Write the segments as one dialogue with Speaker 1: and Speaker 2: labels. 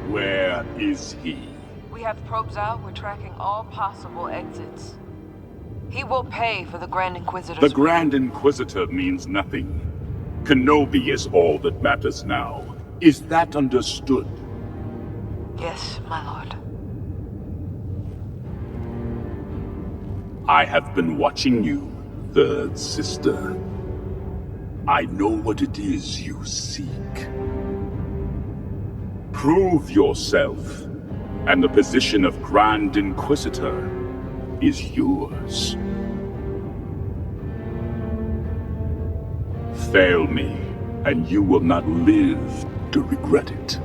Speaker 1: Where is he?
Speaker 2: We have probes out. We're tracking all possible exits. He will pay for the Grand Inquisitor's...
Speaker 1: The Grand Inquisitor means nothing. Kenobi is all that matters now. Is that understood?
Speaker 2: Yes, my lord.
Speaker 1: I have been watching you, Third Sister. I know what it is you seek. Prove yourself, and the position of Grand Inquisitor is yours. Fail me, and you will not live to regret it.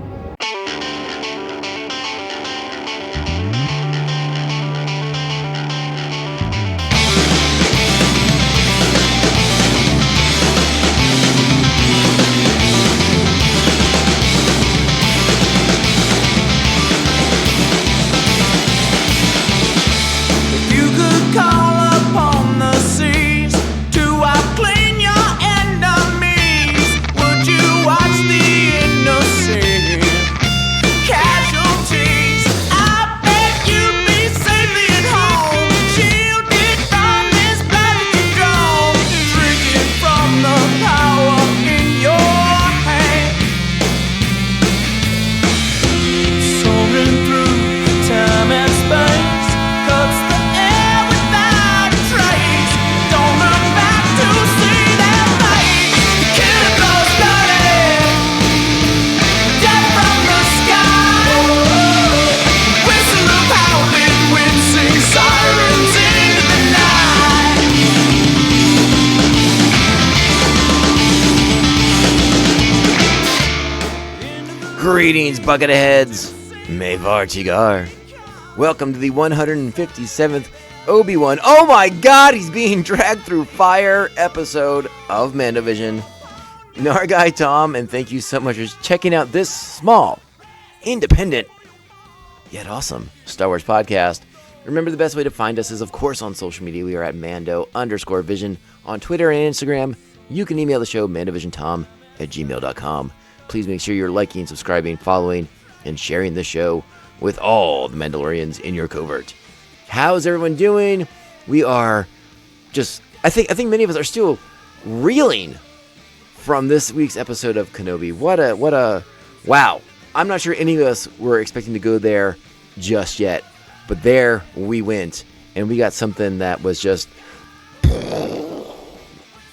Speaker 3: Greetings, bucket of heads. Mayvar Tigar. Welcome to the 157th Obi-Wan. Oh my god, he's being dragged through fire episode of Mandovision. Nargai Tom, and thank you so much for checking out this small, independent, yet awesome Star Wars podcast. Remember, the best way to find us is, of course, on social media. We are at Mando_Vision on Twitter and Instagram. You can email the show, mandovisiontom@gmail.com. Please make sure you're liking, subscribing, following, and sharing the show with all the Mandalorians in your covert. How's everyone doing? We are just... I think many of us are still reeling from this week's episode of Kenobi. What a... Wow. I'm not sure any of us were expecting to go there just yet. But there we went. And we got something that was just...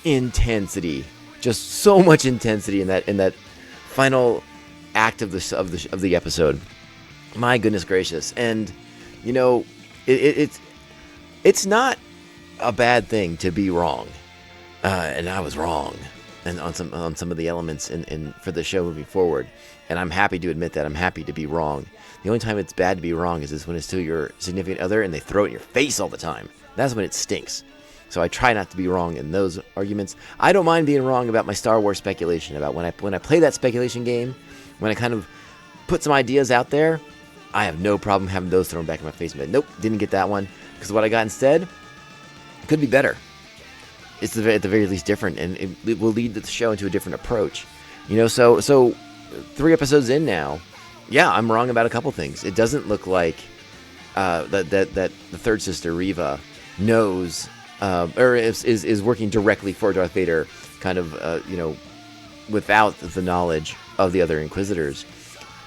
Speaker 3: intensity. Just so much intensity in that final act of the episode. My goodness gracious. And you know, it's not a bad thing to be wrong, and I was wrong, and on some of the elements in for the show moving forward. And I'm happy to admit that. I'm happy to be wrong. The only time it's bad to be wrong is when it's to your significant other and they throw it in your face all the time. That's when it stinks. So I try not to be wrong in those arguments. I don't mind being wrong about my Star Wars speculation, about when I play that speculation game, when I kind of put some ideas out there. I have no problem having those thrown back in my face. But nope, didn't get that one, because what I got instead could be better. It's at the very least different, and it will lead the show into a different approach. You know, so 3 episodes in now, yeah, I'm wrong about a couple things. It doesn't look like that the third sister Reva knows. Or is working directly for Darth Vader, kind of, without the knowledge of the other Inquisitors.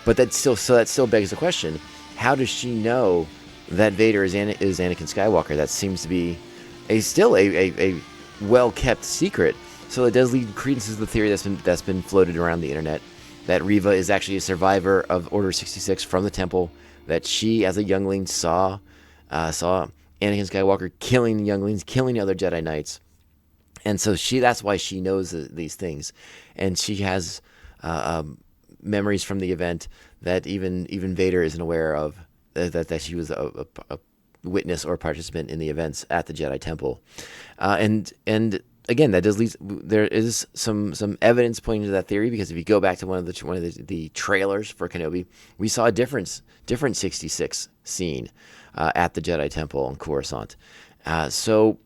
Speaker 3: But that still begs the question: how does she know that Vader is Anakin Skywalker? That seems to be still a well-kept secret. So it does lead credence to the theory that's been floated around the internet that Reva is actually a survivor of Order 66 from the Temple. That she, as a youngling, saw Anakin Skywalker killing the younglings, killing other Jedi Knights. And so that's why she knows these things. And she has memories from the event that even Vader isn't aware of, that she was a witness or participant in the events at the Jedi Temple. And again, that does lead, there is some evidence pointing to that theory, because if you go back to one of the trailers for Kenobi, we saw a different 66 scene at the Jedi Temple in Coruscant. So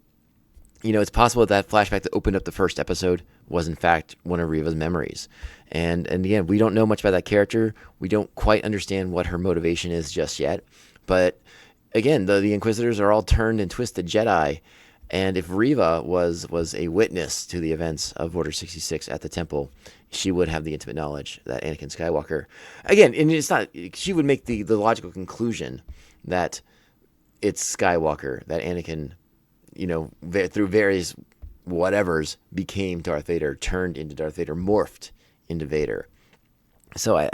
Speaker 3: it's possible that flashback that opened up the first episode was in fact one of Reva's memories. And again, we don't know much about that character. We don't quite understand what her motivation is just yet. But again, the Inquisitors are all turned and twisted Jedi. And if Reva was a witness to the events of Order 66 at the temple, she would have the intimate knowledge that Anakin Skywalker, again, and it's not, she would make the logical conclusion that it's Skywalker, that Anakin, through various whatevers became Darth Vader, turned into Darth Vader, morphed into Vader. So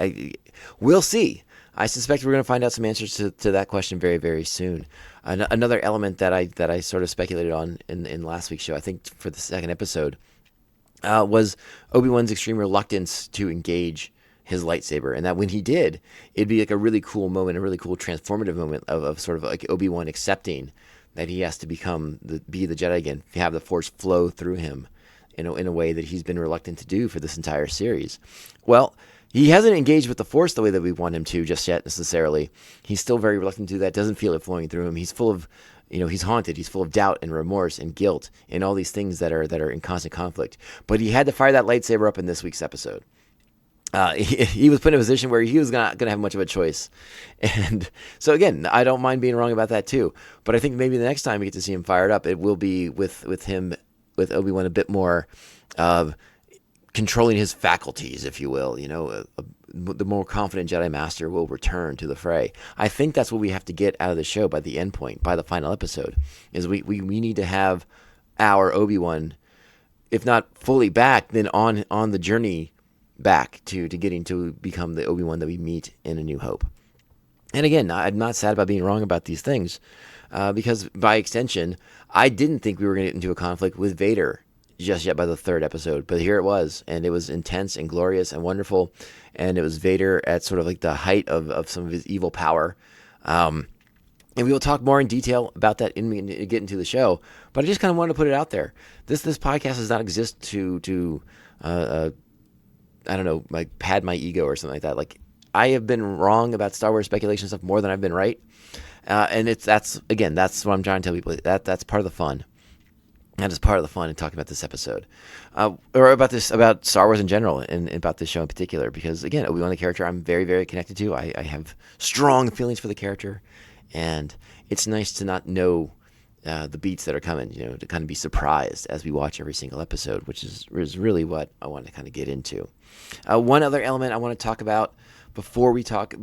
Speaker 3: we'll see. I suspect we're going to find out some answers to that question very, very soon. Another element that I sort of speculated on in last week's show, I think for the second episode, was Obi-Wan's extreme reluctance to engage his lightsaber, and that when he did, it'd be like a really cool moment, a really cool transformative moment of sort of like Obi-Wan accepting that he has to be the Jedi again, have the Force flow through him in a way that he's been reluctant to do for this entire series. Well, he hasn't engaged with the Force the way that we want him to just yet necessarily. He's still very reluctant to do that, doesn't feel it flowing through him. He's full of, he's haunted. He's full of doubt and remorse and guilt and all these things that are in constant conflict. But he had to fire that lightsaber up in this week's episode. He was put in a position where he was not going to have much of a choice. And so again, I don't mind being wrong about that too. But I think maybe the next time we get to see him fired up, it will be with Obi-Wan a bit more controlling his faculties, if you will. The more confident Jedi Master will return to the fray. I think that's what we have to get out of the show by the end point, by the final episode, is we need to have our Obi-Wan, if not fully back, then on the journey back to getting to become the Obi-Wan that we meet in A New Hope. And again, I'm not sad about being wrong about these things, because by extension, I didn't think we were going to get into a conflict with Vader just yet by the third episode, but here it was, and it was intense and glorious and wonderful, and it was Vader at sort of like the height of some of his evil power. And we will talk more in detail about that in get into the show, but I just kind of wanted to put it out there. This podcast does not exist to I don't know, like pad my ego or something like that. Like, I have been wrong about Star Wars speculation stuff more than I've been right. And that's what I'm trying to tell people. That's part of the fun. That is part of the fun in talking about this episode, or about Star Wars in general, and about this show in particular. Because again, Obi-Wan, the character I'm very, very connected to. I have strong feelings for the character, and it's nice to not know the beats that are coming. To kind of be surprised as we watch every single episode, which is really what I want to kind of get into. One other element I want to talk about before we kind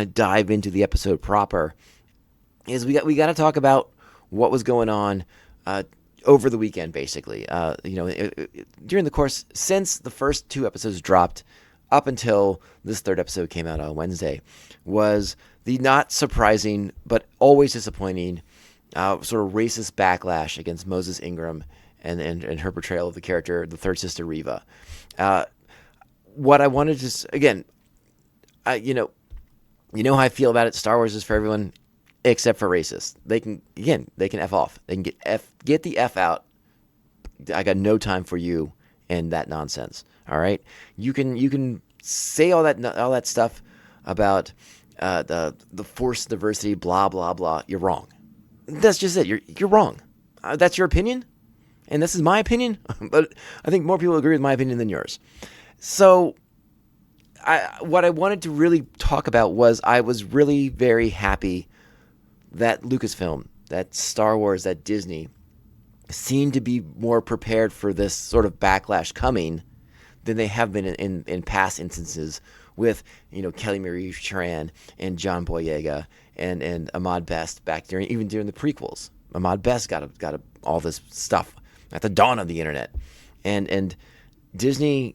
Speaker 3: of dive into the episode proper is we got to talk about what was going on over the weekend, basically. During the course, since the first two episodes dropped up until this third episode came out on Wednesday, was the not surprising but always disappointing sort of racist backlash against Moses Ingram and her portrayal of the character, the third sister Reva. What I wanted to, again, you know how I feel about it. Star Wars is for everyone except for racists. They can F off. They can get the F out. I got no time for you and that nonsense. All right, you can say all that stuff about the Force diversity, blah blah blah. You're wrong. That's just it. You're wrong. That's your opinion, and this is my opinion. But I think more people agree with my opinion than yours. So, what I wanted to really talk about was I was really very happy that Lucasfilm, that Star Wars, that Disney seemed to be more prepared for this sort of backlash coming than they have been in past instances with, Kelly Marie Tran and John Boyega and Ahmad Best back during the prequels. Ahmad Best got all this stuff at the dawn of the internet, and Disney,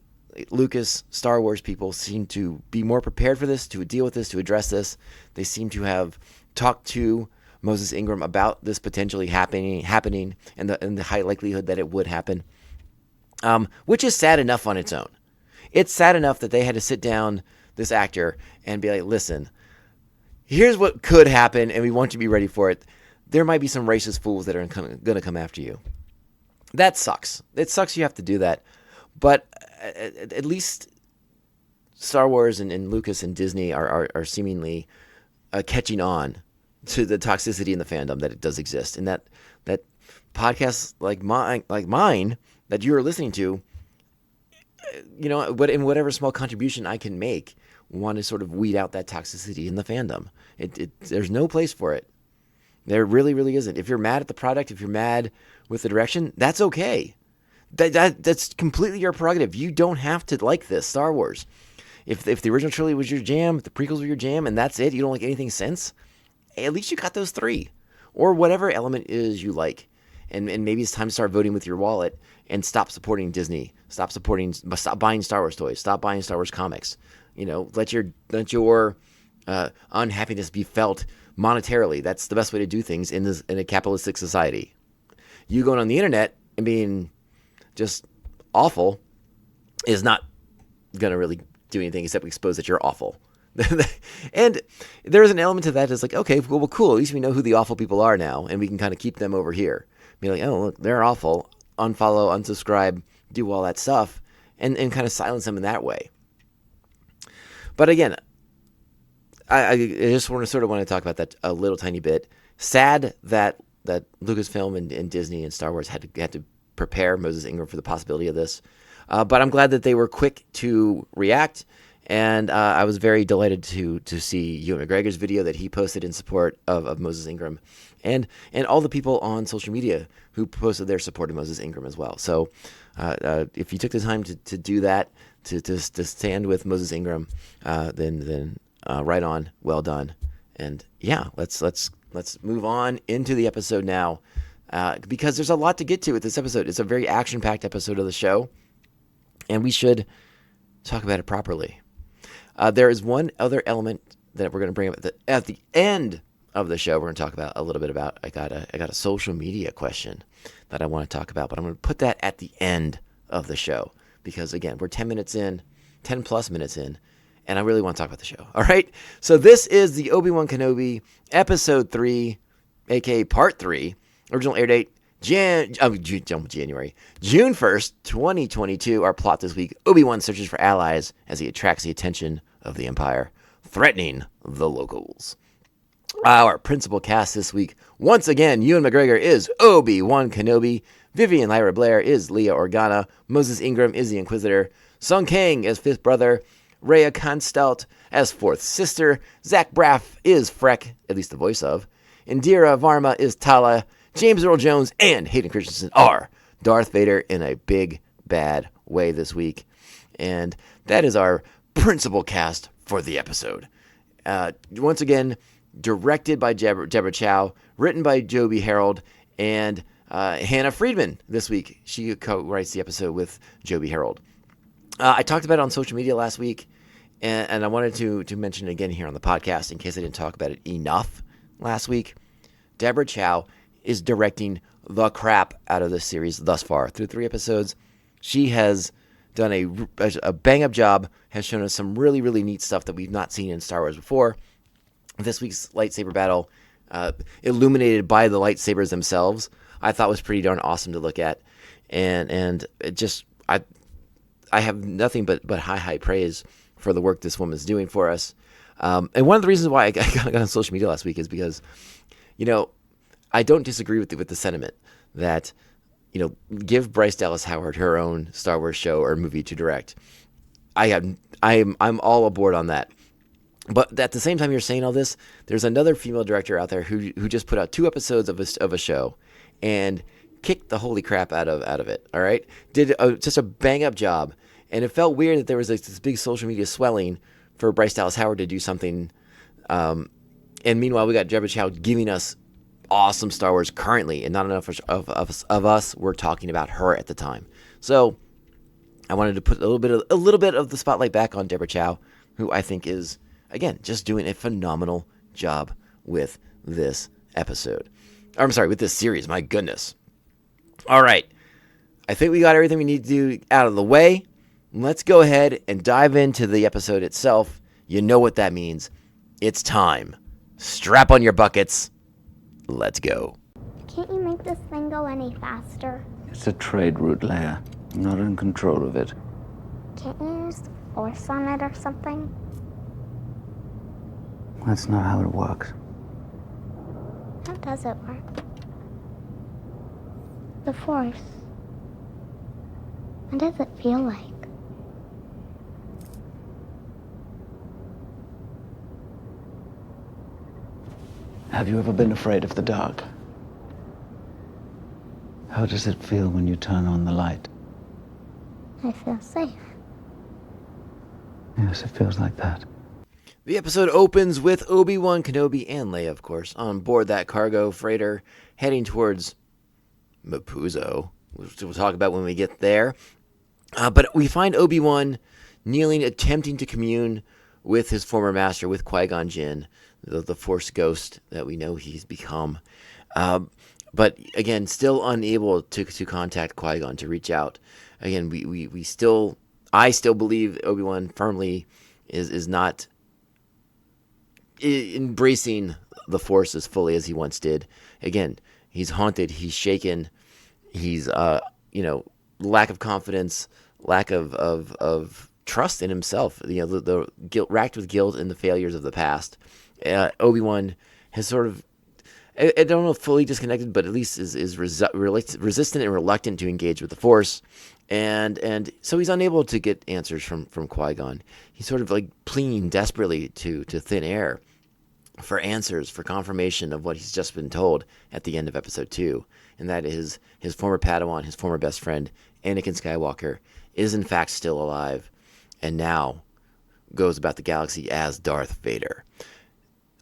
Speaker 3: Lucas, Star Wars people seem to be more prepared for this, to deal with this, to address this. They seem to have talked to Moses Ingram about this potentially happening, and the high likelihood that it would happen, which is sad enough on its own. It's sad enough that they had to sit down this actor and be like, listen, here's what could happen, and we want you to be ready for it. There might be some racist fools that are going to come after you. That sucks. It sucks you have to do that. But at least Star Wars and Lucas and Disney are seemingly catching on to the toxicity in the fandom that it does exist, and that podcasts like mine that you're listening to, but in whatever small contribution I can make, want to sort of weed out that toxicity in the fandom. There's no place for it. There really, really isn't. If you're mad at the product, if you're mad with the direction, that's okay. That's completely your prerogative. You don't have to like this Star Wars. If the original trilogy was your jam, if the prequels were your jam, and that's it, you don't like anything since, at least you got those 3. Or whatever element is you like. And maybe it's time to start voting with your wallet and stop supporting Disney. Stop buying Star Wars toys. Stop buying Star Wars comics. Let your unhappiness be felt monetarily. That's the best way to do things in a capitalistic society. You going on the internet and being just awful is not going to really do anything except expose that you're awful. And there's an element to that that's like, okay, well, cool. At least we know who the awful people are now, and we can kind of keep them over here. Be like, oh, look, they're awful. Unfollow, unsubscribe, do all that stuff, and kind of silence them in that way. But again, I just want to talk about that a little tiny bit. Sad that Lucasfilm and Disney and Star Wars had to prepare Moses Ingram for the possibility of this. But I'm glad that they were quick to react. And I was very delighted to see Ewan McGregor's video that he posted in support of Moses Ingram, and all the people on social media who posted their support of Moses Ingram as well. So if you took the time to do that, to stand with Moses Ingram, then right on, well done. And yeah, let's move on into the episode now, because there's a lot to get to with this episode. It's a very action-packed episode of the show, and we should talk about it properly. There is one other element that we're going to bring up at the end of the show. We're going to talk about a little bit about. I got a social media question that I want to talk about, but I'm going to put that at the end of the show because again, we're 10 plus minutes in, and I really want to talk about the show. All right, so this is the Obi-Wan Kenobi episode 3, aka part 3. Original air date January, June 1st, 2022. Our plot this week: Obi-Wan searches for allies as he attracts the attention of the Empire, threatening the locals. Our principal cast this week, once again, Ewan McGregor is Obi-Wan Kenobi, Vivian Lyra Blair is Leia Organa, Moses Ingram is the Inquisitor, Sung Kang as fifth brother, Rhea Constelt as fourth sister, Zach Braff is Freck, at least the voice of, Indira Varma is Tala, James Earl Jones and Hayden Christensen are Darth Vader in a big, bad way this week. And that is our principal cast for the episode. Once again, directed by Deborah Chow, written by Joby Harold, and Hannah Friedman this week. She co-writes the episode with Joby Harold. I talked about it on social media last week, and I wanted to mention it again here on the podcast in case I didn't talk about it enough last week. Deborah Chow is directing the crap out of this series thus far. Through 3 episodes, she has done a bang-up job, has shown us some really, really neat stuff that we've not seen in Star Wars before. This week's lightsaber battle, illuminated by the lightsabers themselves, I thought was pretty darn awesome to look at. And it just, I have nothing but high praise for the work this woman's doing for us. And one of the reasons why I got on social media last week is because, I don't disagree with the sentiment that, give Bryce Dallas Howard her own Star Wars show or movie to direct. I'm all aboard on that. But at the same time you're saying all this, there's another female director out there who just put out 2 episodes of a show and kicked the holy crap out of it. All right, did just a bang up job, and it felt weird that there was this big social media swelling for Bryce Dallas Howard to do something. And meanwhile, we got Deborah Chow giving us awesome Star Wars currently, and not enough of us were talking about her at the time. So I wanted to put a little bit of the spotlight back on Deborah Chow, who I think is, again, just doing a phenomenal job with this episode. Or, I'm sorry, with this series. My goodness. All right. I think we got everything we need to do out of the way. Let's go ahead and dive into the episode itself. You know what that means. It's time. Strap on your buckets. Let's go.
Speaker 4: Can't you make this thing go any faster?
Speaker 5: It's a trade route, Leia. I'm not in control of it.
Speaker 4: Can't you use force on it or something?
Speaker 5: That's not how it works.
Speaker 4: How does it work? The Force. What does it feel like?
Speaker 5: Have you ever been afraid of the dark? How does it feel when you turn on the light?
Speaker 4: I feel safe.
Speaker 5: Yes, it feels like that.
Speaker 3: The episode opens with Obi-Wan Kenobi and Leia, of course, on board that cargo freighter heading towards Mapuzo, which we'll talk about when we get there. But we find Obi-Wan kneeling, attempting to commune with his former master, with Qui-Gon Jinn, the Force ghost that we know he's become. But again, still unable to contact Qui-Gon, to reach out. Again, I still believe Obi-Wan firmly is not embracing the Force as fully as he once did. Again, he's haunted, he's shaken, he's lack of confidence, lack of trust in himself. The guilt, racked with guilt and the failures of the past. Obi-Wan has sort of, I don't know if fully disconnected, but at least is resistant and reluctant to engage with the Force. And so he's unable to get answers from Qui-Gon. He's sort of like pleading desperately to thin air for answers, for confirmation of what he's just been told at the end of episode 2. And that is his former Padawan, his former best friend, Anakin Skywalker, is in fact still alive and now goes about the galaxy as Darth Vader.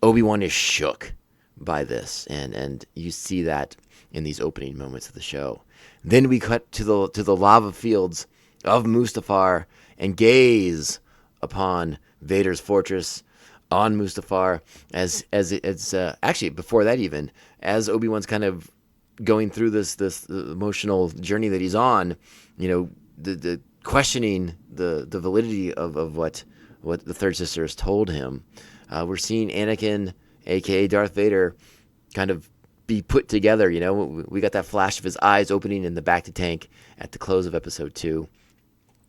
Speaker 3: Obi-Wan is shook by this, and you see that in these opening moments of the show. Then we cut to the lava fields of Mustafar and gaze upon Vader's fortress on Mustafar as it's actually before that, even as Obi-Wan's kind of going through this emotional journey that he's on, the questioning the validity of what the third sister has told him. We're seeing Anakin, aka Darth Vader, kind of be put together. We got that flash of his eyes opening in the bacta tank at the close of episode 2,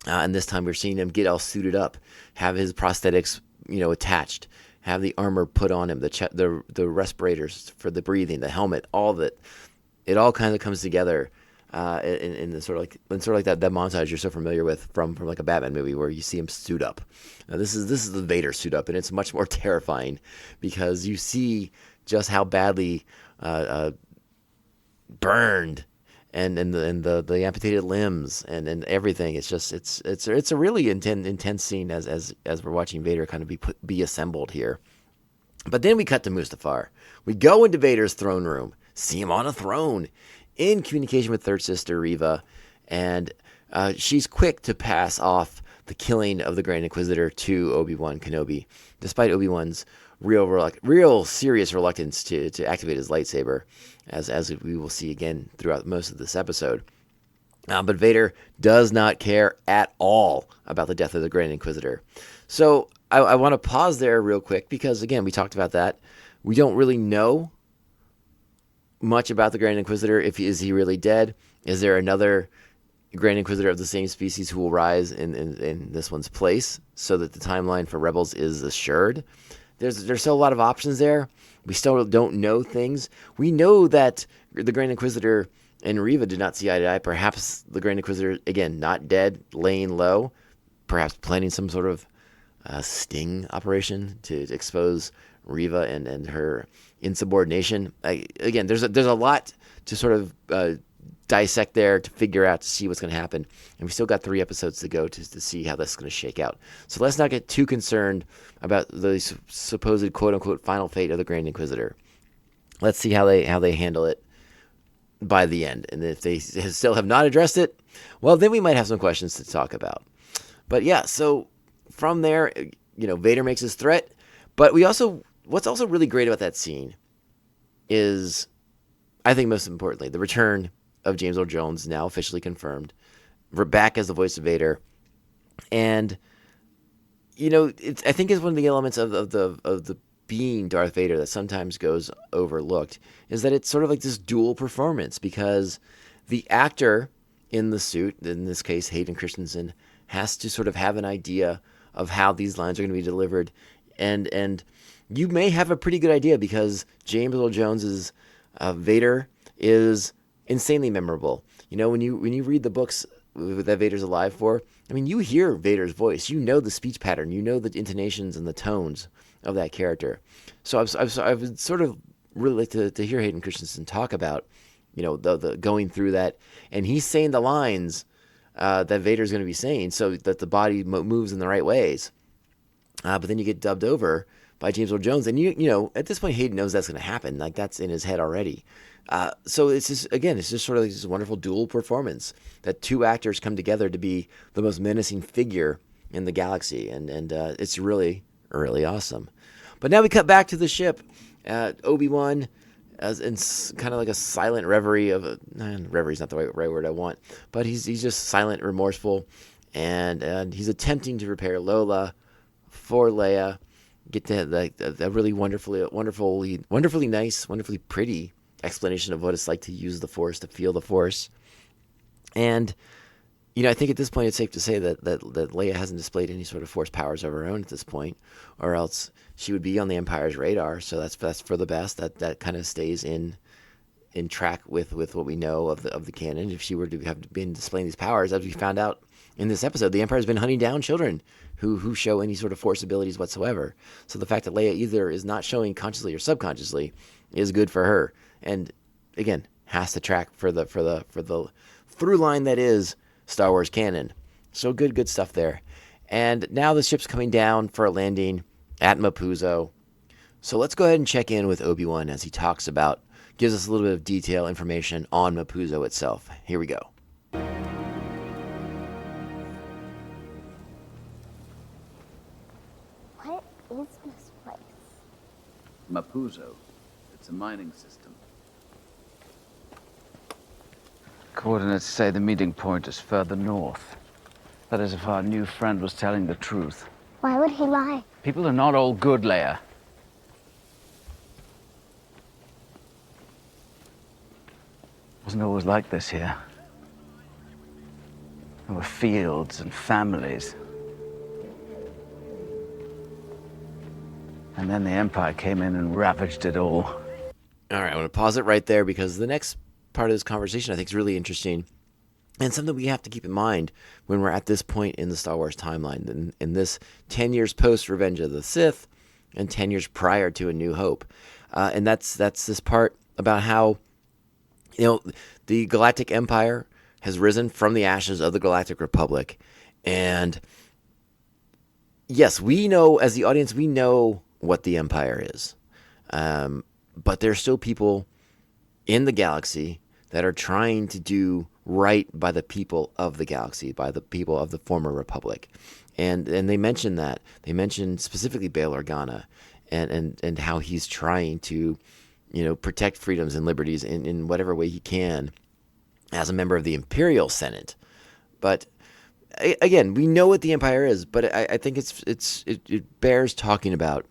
Speaker 3: and this time we're seeing him get all suited up, have his prosthetics attached, have the armor put on him, the respirators for the breathing, the helmet, all of it. It all kind of comes together in the sort of like that montage you're so familiar with from like a Batman movie, where you see him suit up. Now this is the Vader suit up, and it's much more terrifying because you see just how badly burned and the amputated limbs and everything. It's just it's a really intense scene as we're watching Vader kind of be assembled here. But then we cut to Mustafar. We go into Vader's throne room, see him on a throne, in communication with Third Sister Reva, and she's quick to pass off the killing of the Grand Inquisitor to Obi-Wan Kenobi, despite Obi-Wan's real serious reluctance to activate his lightsaber, as we will see again throughout most of this episode. But Vader does not care at all about the death of the Grand Inquisitor. So I want to pause there real quick, because again, we talked about that. We don't really know much about the Grand Inquisitor. Is he really dead? Is there another Grand Inquisitor of the same species who will rise in this one's place, so that the timeline for Rebels is assured? There's still a lot of options there. We still don't know things. We know that the Grand Inquisitor and Reva did not see eye to eye. Perhaps the Grand Inquisitor, again, not dead, laying low, perhaps planning some sort of sting operation to expose Reva and her insubordination. Again, there's a lot to sort of dissect there, to figure out, to see what's going to happen. And we still got 3 episodes to go to see how this is going to shake out. So let's not get too concerned about the supposed quote-unquote final fate of the Grand Inquisitor. Let's see how they handle it by the end. And if they still have not addressed it, well, then we might have some questions to talk about. But yeah, so from there, Vader makes his threat. But what's also really great about that scene is, I think most importantly, the return of James Earl Jones, now officially confirmed. We're back as the voice of Vader. And, I think it's one of the elements of the being Darth Vader that sometimes goes overlooked, is that it's sort of like this dual performance, because the actor in the suit, in this case Hayden Christensen, has to sort of have an idea of how these lines are going to be delivered, and you may have a pretty good idea, because James Earl Jones's Vader is insanely memorable. You know, when you read the books that Vader's alive for, I mean, you hear Vader's voice, you know the speech pattern, you know the intonations and the tones of that character. So I would sort of really like to hear Hayden Christensen talk about, you know, the going through that, and he's saying the lines that Vader's going to be saying, so that the body moves in the right ways. But then you get dubbed over by James Earl Jones, and you know at this point Hayden knows that's going to happen, like that's in his head already. So it's just sort of like this wonderful dual performance that two actors come together to be the most menacing figure in the galaxy, and it's really really awesome. But now we cut back to the ship. Obi-Wan, as in kind of like a silent reverie of reverie's not the right word I want, but he's just silent, remorseful, and he's attempting to repair Lola for Leia, get to like a really wonderfully nice, wonderfully pretty explanation of what it's like to use the Force, to feel the Force. And you know, I think at this point it's safe to say that Leia hasn't displayed any sort of Force powers of her own at this point, or else she would be on the Empire's radar. So that's for the best. That kind of stays in track with what we know of the canon. If she were to have been displaying these powers, as we found out in this episode, the Empire's been hunting down children who show any sort of Force abilities whatsoever. So the fact that Leia either is not showing consciously or subconsciously is good for her. And again, has to track for the through line that is Star Wars canon. So good stuff there. And now the ship's coming down for a landing at Mapuzo. So let's go ahead and check in with Obi-Wan as he gives us a little bit of detail information on Mapuzo itself. Here we go.
Speaker 4: What is this place?
Speaker 5: Mapuzo. It's a mining system. Coordinates say the meeting point is further north. That is if our new friend was telling the truth.
Speaker 4: Why would he lie?
Speaker 5: People are not all good, Leia. Wasn't always like this here. There were fields and families. And then the Empire came in and ravaged it all.
Speaker 3: All right, I want to pause it right there because the next part of this conversation I think is really interesting and something we have to keep in mind when we're at this point in the Star Wars timeline, in this 10 years post Revenge of the Sith and 10 years prior to A New Hope. And that's this part about how, you know, the Galactic Empire has risen from the ashes of the Galactic Republic. And yes, we know, as the audience, we know what the Empire is. But there's still people in the galaxy that are trying to do right by the people of the galaxy, by the people of the former Republic. And they mention that. They mention specifically Bail Organa and how he's trying to, you know, protect freedoms and liberties in whatever way he can as a member of the Imperial Senate. But again, we know what the Empire is, but I think it bears talking about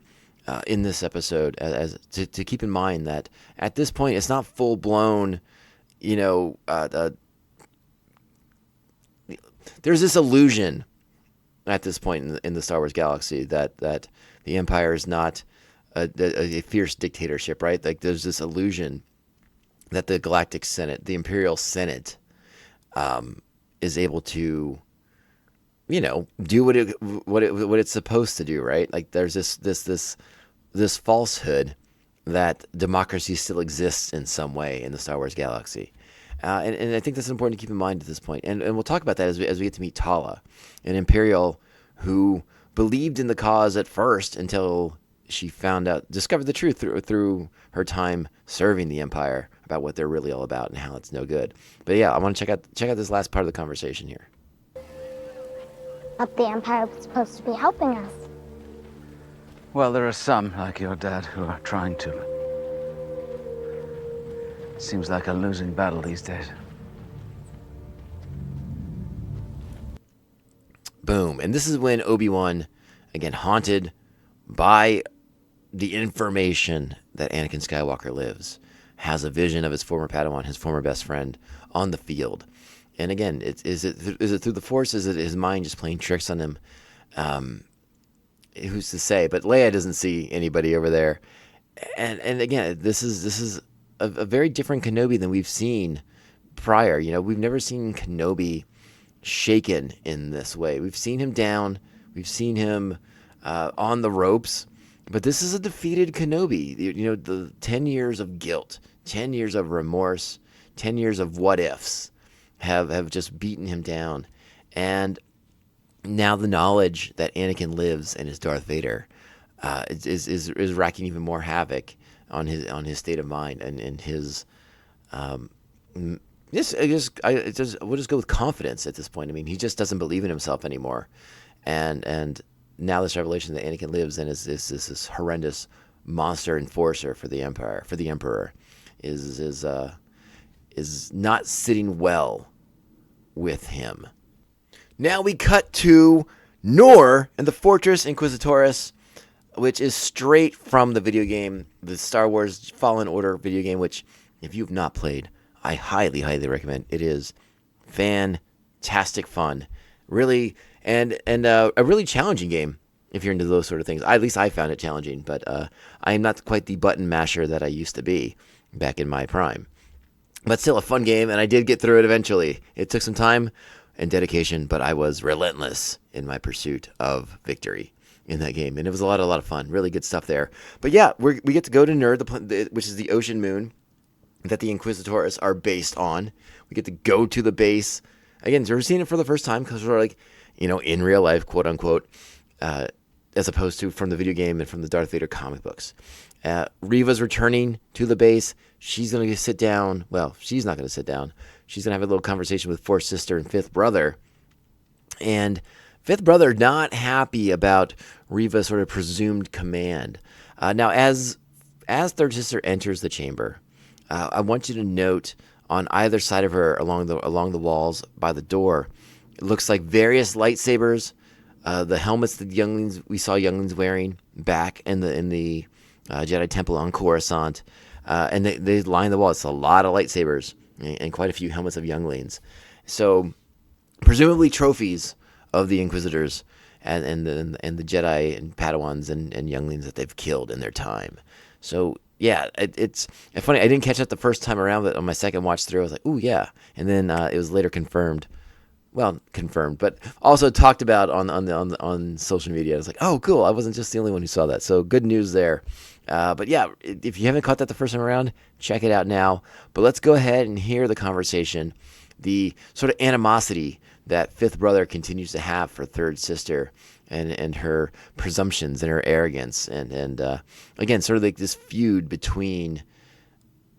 Speaker 3: in this episode as to keep in mind that at this point it's not full blown, you know, there's this illusion at this point in the Star Wars galaxy that the Empire is not a fierce dictatorship, right? Like there's this illusion that the Galactic Senate, the Imperial Senate, is able to, you know, do what it's supposed to do, right? Like there's this falsehood that democracy still exists in some way in the Star Wars galaxy. And I think that's important to keep in mind at this point. And we'll talk about that as we get to meet Tala, an Imperial who believed in the cause at first until she discovered the truth through her time serving the Empire about what they're really all about and how it's no good. But yeah, I want to check out this last part of the conversation here.
Speaker 4: But the Empire was supposed to be helping us.
Speaker 5: Well, there are some, like your dad, who are trying to. Seems like a losing battle these days.
Speaker 3: Boom. And this is when Obi-Wan, again, haunted by the information that Anakin Skywalker lives, has a vision of his former Padawan, his former best friend, on the field. And again, is it through the Force? Is it his mind just playing tricks on him? Who's to say? But Leia doesn't see anybody over there. And again, this is a very different Kenobi than we've seen prior. We've never seen Kenobi shaken in this way. We've seen him down. We've seen him on the ropes. But this is a defeated Kenobi. The 10 years of guilt, 10 years of remorse, 10 years of what ifs have just beaten him down. And now the knowledge that Anakin lives and is Darth Vader is racking even more havoc on his state of mind and his we'll just go with confidence at this point. I mean, he just doesn't believe in himself anymore, and now this revelation that Anakin lives and is this horrendous monster enforcer for the Emperor is not sitting well with him. Now we cut to Nor and the Fortress Inquisitoris, which is straight from the video game, the Star Wars Fallen Order video game, which, if you've not played, I highly, highly recommend. It is fantastic fun, really, and a really challenging game if you're into those sort of things. At least I found it challenging, but I am not quite the button masher that I used to be back in my prime. But still a fun game, and I did get through it eventually. It took some time and dedication, but I was relentless in my pursuit of victory in that game, and it was a lot of fun. Really good stuff there. But yeah, we get to go to Ner, which is the ocean moon that the Inquisitors are based on. We get to go to the base again. So we're seeing it for the first time because we're like, in real life, quote unquote, as opposed to from the video game and from the Darth Vader comic books. Reva's returning to the base. She's going to sit down. Well, she's not going to sit down. She's going to have a little conversation with Fourth Sister and Fifth Brother. And Fifth Brother not happy about Reva's sort of presumed command. Now, as Third Sister enters the chamber, I want you to note on either side of her, along the walls by the door, it looks like various lightsabers, the helmets that we saw younglings wearing back in the Jedi Temple on Coruscant, and they line the wall. It's a lot of lightsabers and quite a few helmets of younglings. So, presumably trophies of the Inquisitors and the Jedi and Padawans and younglings that they've killed in their time. So yeah, it's funny. I didn't catch that the first time around, but on my second watch through, I was like, "Ooh, yeah!" And then it was later confirmed. Well, confirmed, but also talked about on social media. I was like, "Oh, cool! I wasn't just the only one who saw that." So good news there. But yeah, if you haven't caught that the first time around, check it out now. But let's go ahead and hear the conversation, the sort of animosity that Fifth Brother continues to have for Third Sister, and her presumptions and her arrogance, and again, sort of like this feud between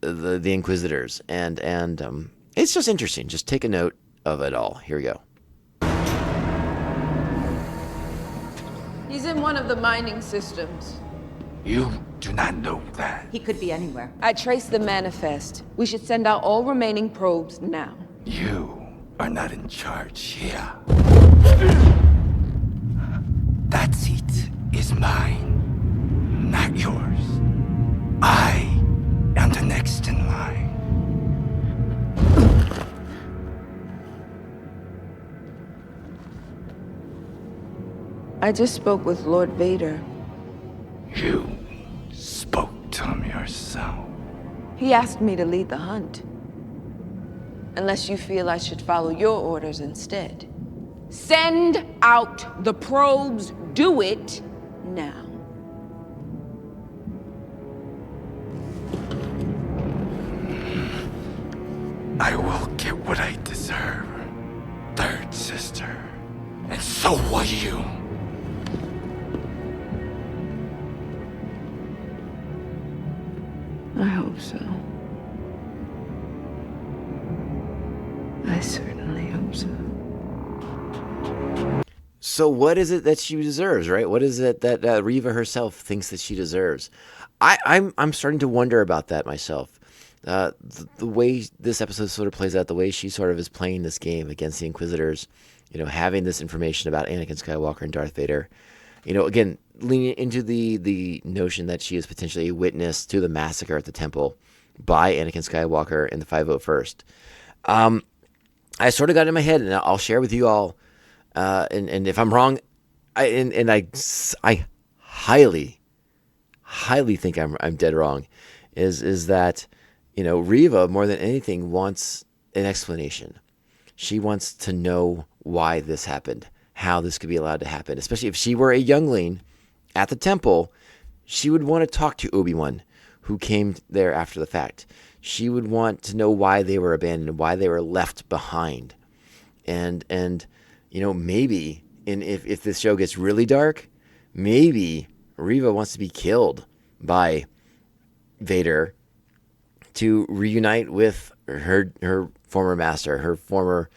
Speaker 3: the Inquisitors, and it's just interesting. Just take a note of it all. Here we go.
Speaker 2: He's in one of the mining systems.
Speaker 6: You do not know that.
Speaker 7: He could be anywhere.
Speaker 2: I traced the manifest. We should send out all remaining probes now.
Speaker 6: You are not in charge here. That seat is mine, not yours. I am the next in line.
Speaker 2: I just spoke with Lord Vader.
Speaker 6: You spoke to him yourself.
Speaker 2: He asked me to lead the hunt. Unless you feel I should follow your orders instead. Send out the probes. Do it now.
Speaker 6: I will get what I deserve, Third Sister. And so will you.
Speaker 2: I hope so. I certainly hope so.
Speaker 3: So what is it that she deserves, right? What is it that Reva herself thinks that she deserves? I'm starting to wonder about that myself. The way this episode sort of plays out, the way she sort of is playing this game against the Inquisitors, having this information about Anakin Skywalker and Darth Vader, again, leaning into the notion that she is potentially a witness to the massacre at the temple by Anakin Skywalker and the 501st. I sort of got it in my head, and I'll share with you all. And if I'm wrong, I highly think I'm dead wrong. Is that Reva more than anything wants an explanation. She wants to know why this happened, how this could be allowed to happen. Especially if she were a youngling at the temple, she would want to talk to Obi-Wan, who came there after the fact. She would want to know why they were abandoned, why they were left behind. And maybe if this show gets really dark, maybe Reva wants to be killed by Vader to reunite with her former master, her former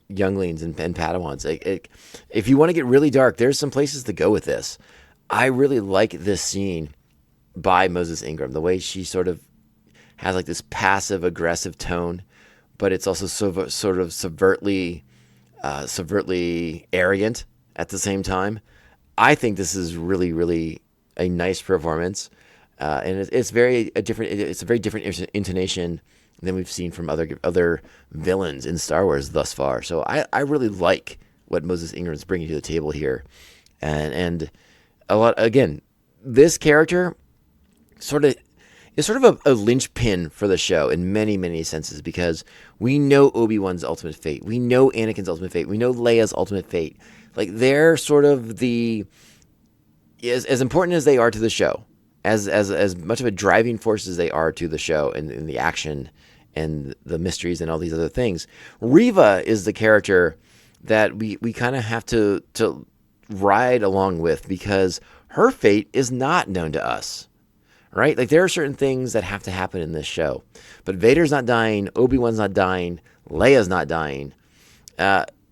Speaker 3: younglings and Padawans. If you want to get really dark, there's some places to go with this. I really like this scene by Moses Ingram, the way she sort of has like this passive aggressive tone, but it's also sort of overtly arrogant at the same time. I think this is really, really a nice performance, and it's a very different intonation than we've seen from other villains in Star Wars thus far. So I really like what Moses Ingram's bringing to the table here, and a lot again. This character is sort of a linchpin for the show in many, many senses, because we know Obi-Wan's ultimate fate. We know Anakin's ultimate fate. We know Leia's ultimate fate. Like, they're sort of as important as they are to the show, as much of a driving force as they are to the show and the action and the mysteries and all these other things. Reva is the character that we kind of have to ride along with, because her fate is not known to us. Right? Like, there are certain things that have to happen in this show. But Vader's not dying, Obi-Wan's not dying, Leia's not dying.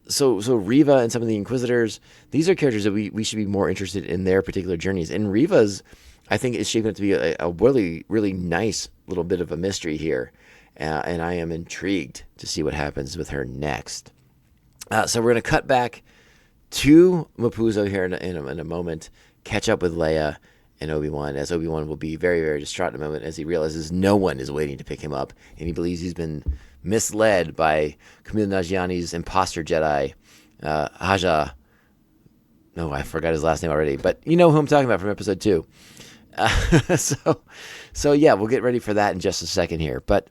Speaker 3: So Reva and some of the Inquisitors, these are characters that we should be more interested in their particular journeys. And Reva's, I think, is shaping up to be a really, really nice little bit of a mystery here. And I am intrigued to see what happens with her next. So we're going to cut back to Mapuzo here in a moment, catch up with Leia and Obi-Wan, as Obi-Wan will be very, very distraught in a moment as he realizes no one is waiting to pick him up, and he believes he's been misled by Kumail Nanjiani's imposter Jedi, Haja. No, I forgot his last name already, but you know who I'm talking about from episode 2. So yeah, we'll get ready for that in just a second here. But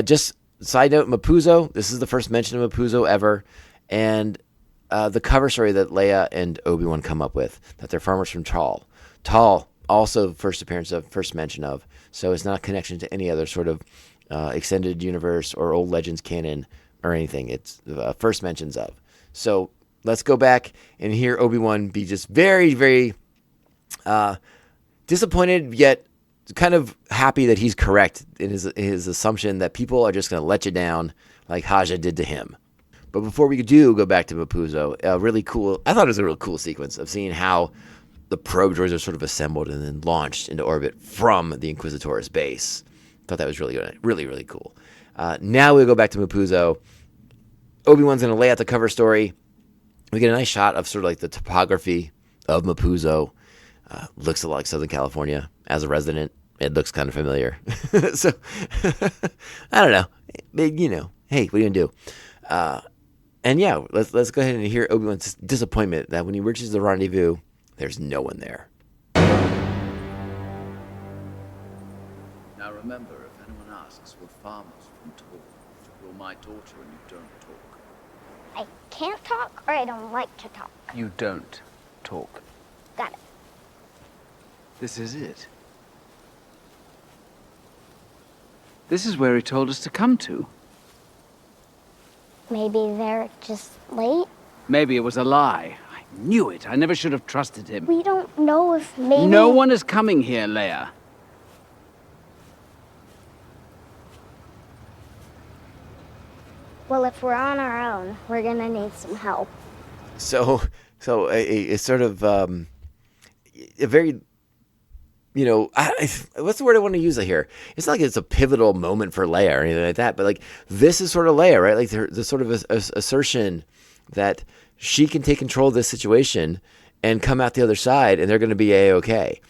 Speaker 3: just side note, Mapuzo, this is the first mention of Mapuzo ever, and the cover story that Leia and Obi-Wan come up with, that they're farmers from Tal, also first mention of. So it's not a connection to any other sort of extended universe or old Legends canon or anything. It's first mentions of. So let's go back and hear Obi-Wan be just very, very disappointed, yet kind of happy that he's correct in his assumption that people are just going to let you down like Haja did to him. But before we do go back to Mapuzo, I thought it was a real cool sequence of seeing how the probe droids are sort of assembled and then launched into orbit from the Inquisitor's base. Thought that was really, really, really cool. Now we'll go back to Mapuzo. Obi-Wan's going to lay out the cover story. We get a nice shot of sort of like the topography of Mapuzo. Looks a lot like Southern California. As a resident, it looks kind of familiar. So, I don't know. Hey, what are you going to do? And yeah, let's go ahead and hear Obi-Wan's disappointment that when he reaches the rendezvous, there's no one there.
Speaker 5: Now remember, if anyone asks, we're farmers from Tal. You're my daughter and you don't talk.
Speaker 4: I can't talk, or I don't like to talk.
Speaker 5: You don't talk.
Speaker 4: Got it.
Speaker 5: This is it. This is where he told us to come to.
Speaker 4: Maybe they're just late?
Speaker 5: Maybe it was a lie. I knew it. I never should have trusted him.
Speaker 4: We don't know if maybe...
Speaker 5: No one is coming here, Leia.
Speaker 4: Well, if we're on our own, we're gonna need some help.
Speaker 3: So it's sort of a very, what's the word I want to use here? It's not like it's a pivotal moment for Leia or anything like that, but like this is sort of Leia, right? Like the sort of assertion that she can take control of this situation and come out the other side, and they're going to be A-okay.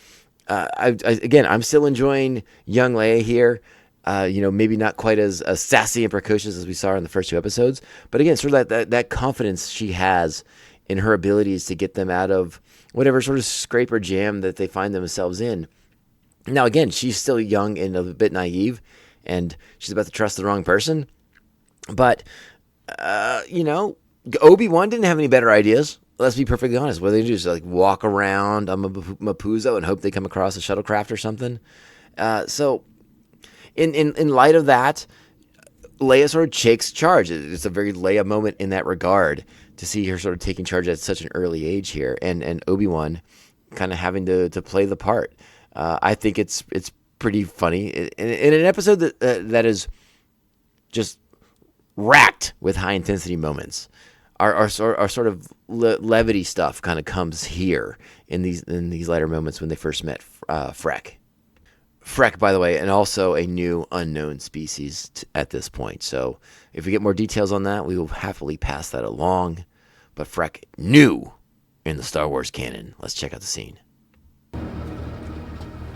Speaker 3: Again, I'm still enjoying young Leia here. Maybe not quite as sassy and precocious as we saw in the first 2 episodes, but again, sort of that confidence she has in her abilities to get them out of whatever sort of scrape or jam that they find themselves in. Now, again, she's still young and a bit naive, and she's about to trust the wrong person. But, Obi-Wan didn't have any better ideas. Let's be perfectly honest. What they do is like walk around on Mapuzo and hope they come across a shuttlecraft or something. So, in light of that, Leia sort of takes charge. It's a very Leia moment in that regard to see her sort of taking charge at such an early age here, and Obi-Wan kind of having to play the part. I think it's pretty funny in an episode that is just racked with high intensity moments. Our sort of levity stuff kind of comes here in these later moments when they first met Freck. Freck, by the way, and also a new unknown species at this point. So if we get more details on that, we will happily pass that along. But Freck, new in the Star Wars canon. Let's check out the scene.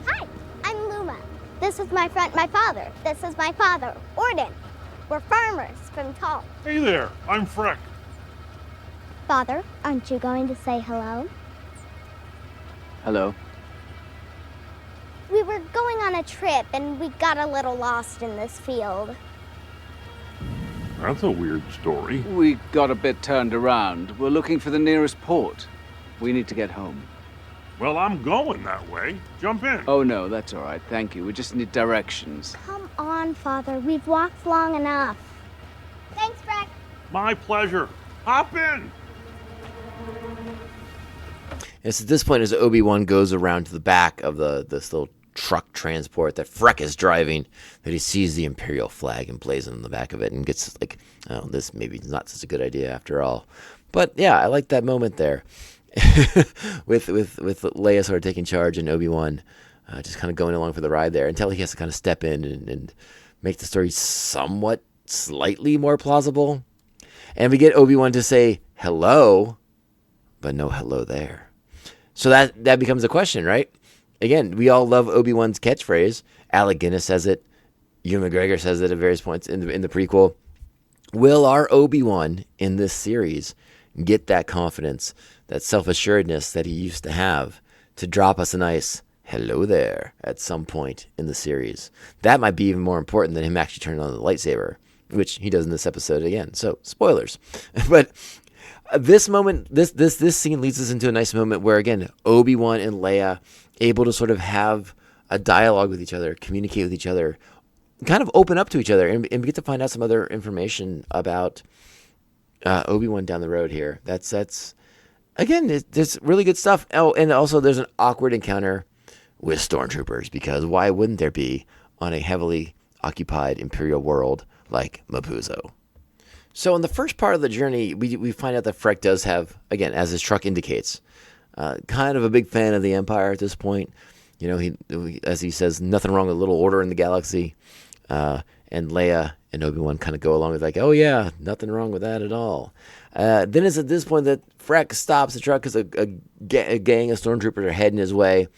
Speaker 4: Hi, I'm Luma. This is my friend, my father. This is my father, Orden. We're farmers from Tal.
Speaker 7: Hey there, I'm Freck.
Speaker 4: Father, aren't you going to say hello?
Speaker 5: Hello.
Speaker 4: We were going on a trip and we got a little lost in this field.
Speaker 7: That's a weird story.
Speaker 5: We got a bit turned around. We're looking for the nearest port. We need to get home.
Speaker 7: Well, I'm going that way. Jump in.
Speaker 5: Oh, no, that's all right. Thank you. We just need directions.
Speaker 4: Come on, Father. We've walked long enough. Thanks, Freck.
Speaker 7: My pleasure. Hop in.
Speaker 3: It's at this point as Obi-Wan goes around to the back of this little truck transport that Freck is driving that he sees the Imperial flag emblazoned on the back of it and gets like, oh, this maybe is not such a good idea after all. But yeah, I like that moment there with Leia sort of taking charge and Obi-Wan just kind of going along for the ride there until he has to kind of step in and make the story somewhat slightly more plausible. And we get Obi-Wan to say hello, but no hello there. So that becomes a question, right? Again, we all love Obi-Wan's catchphrase. Alec Guinness says it. Ewan McGregor says it at various points in the prequel. Will our Obi-Wan in this series get that confidence, that self-assuredness that he used to have to drop us a nice hello there at some point in the series? That might be even more important than him actually turning on the lightsaber, which he does in this episode again. So, spoilers. But this moment, this scene leads us into a nice moment where, again, Obi-Wan and Leia able to sort of have a dialogue with each other, communicate with each other, kind of open up to each other, and we get to find out some other information about Obi-Wan down the road here. That's again, there's really good stuff. Oh, and also there's an awkward encounter with stormtroopers, because why wouldn't there be on a heavily occupied Imperial world like Mapuzo? So in the first part of the journey, we find out that Freck does have, again, as his truck indicates, kind of a big fan of the Empire at this point. You know, he, as he says, nothing wrong with a little order in the galaxy. And Leia and Obi-Wan kind of go along with like, oh yeah, nothing wrong with that at all. Then it's at this point that Freck stops the truck because a gang of stormtroopers are heading his way.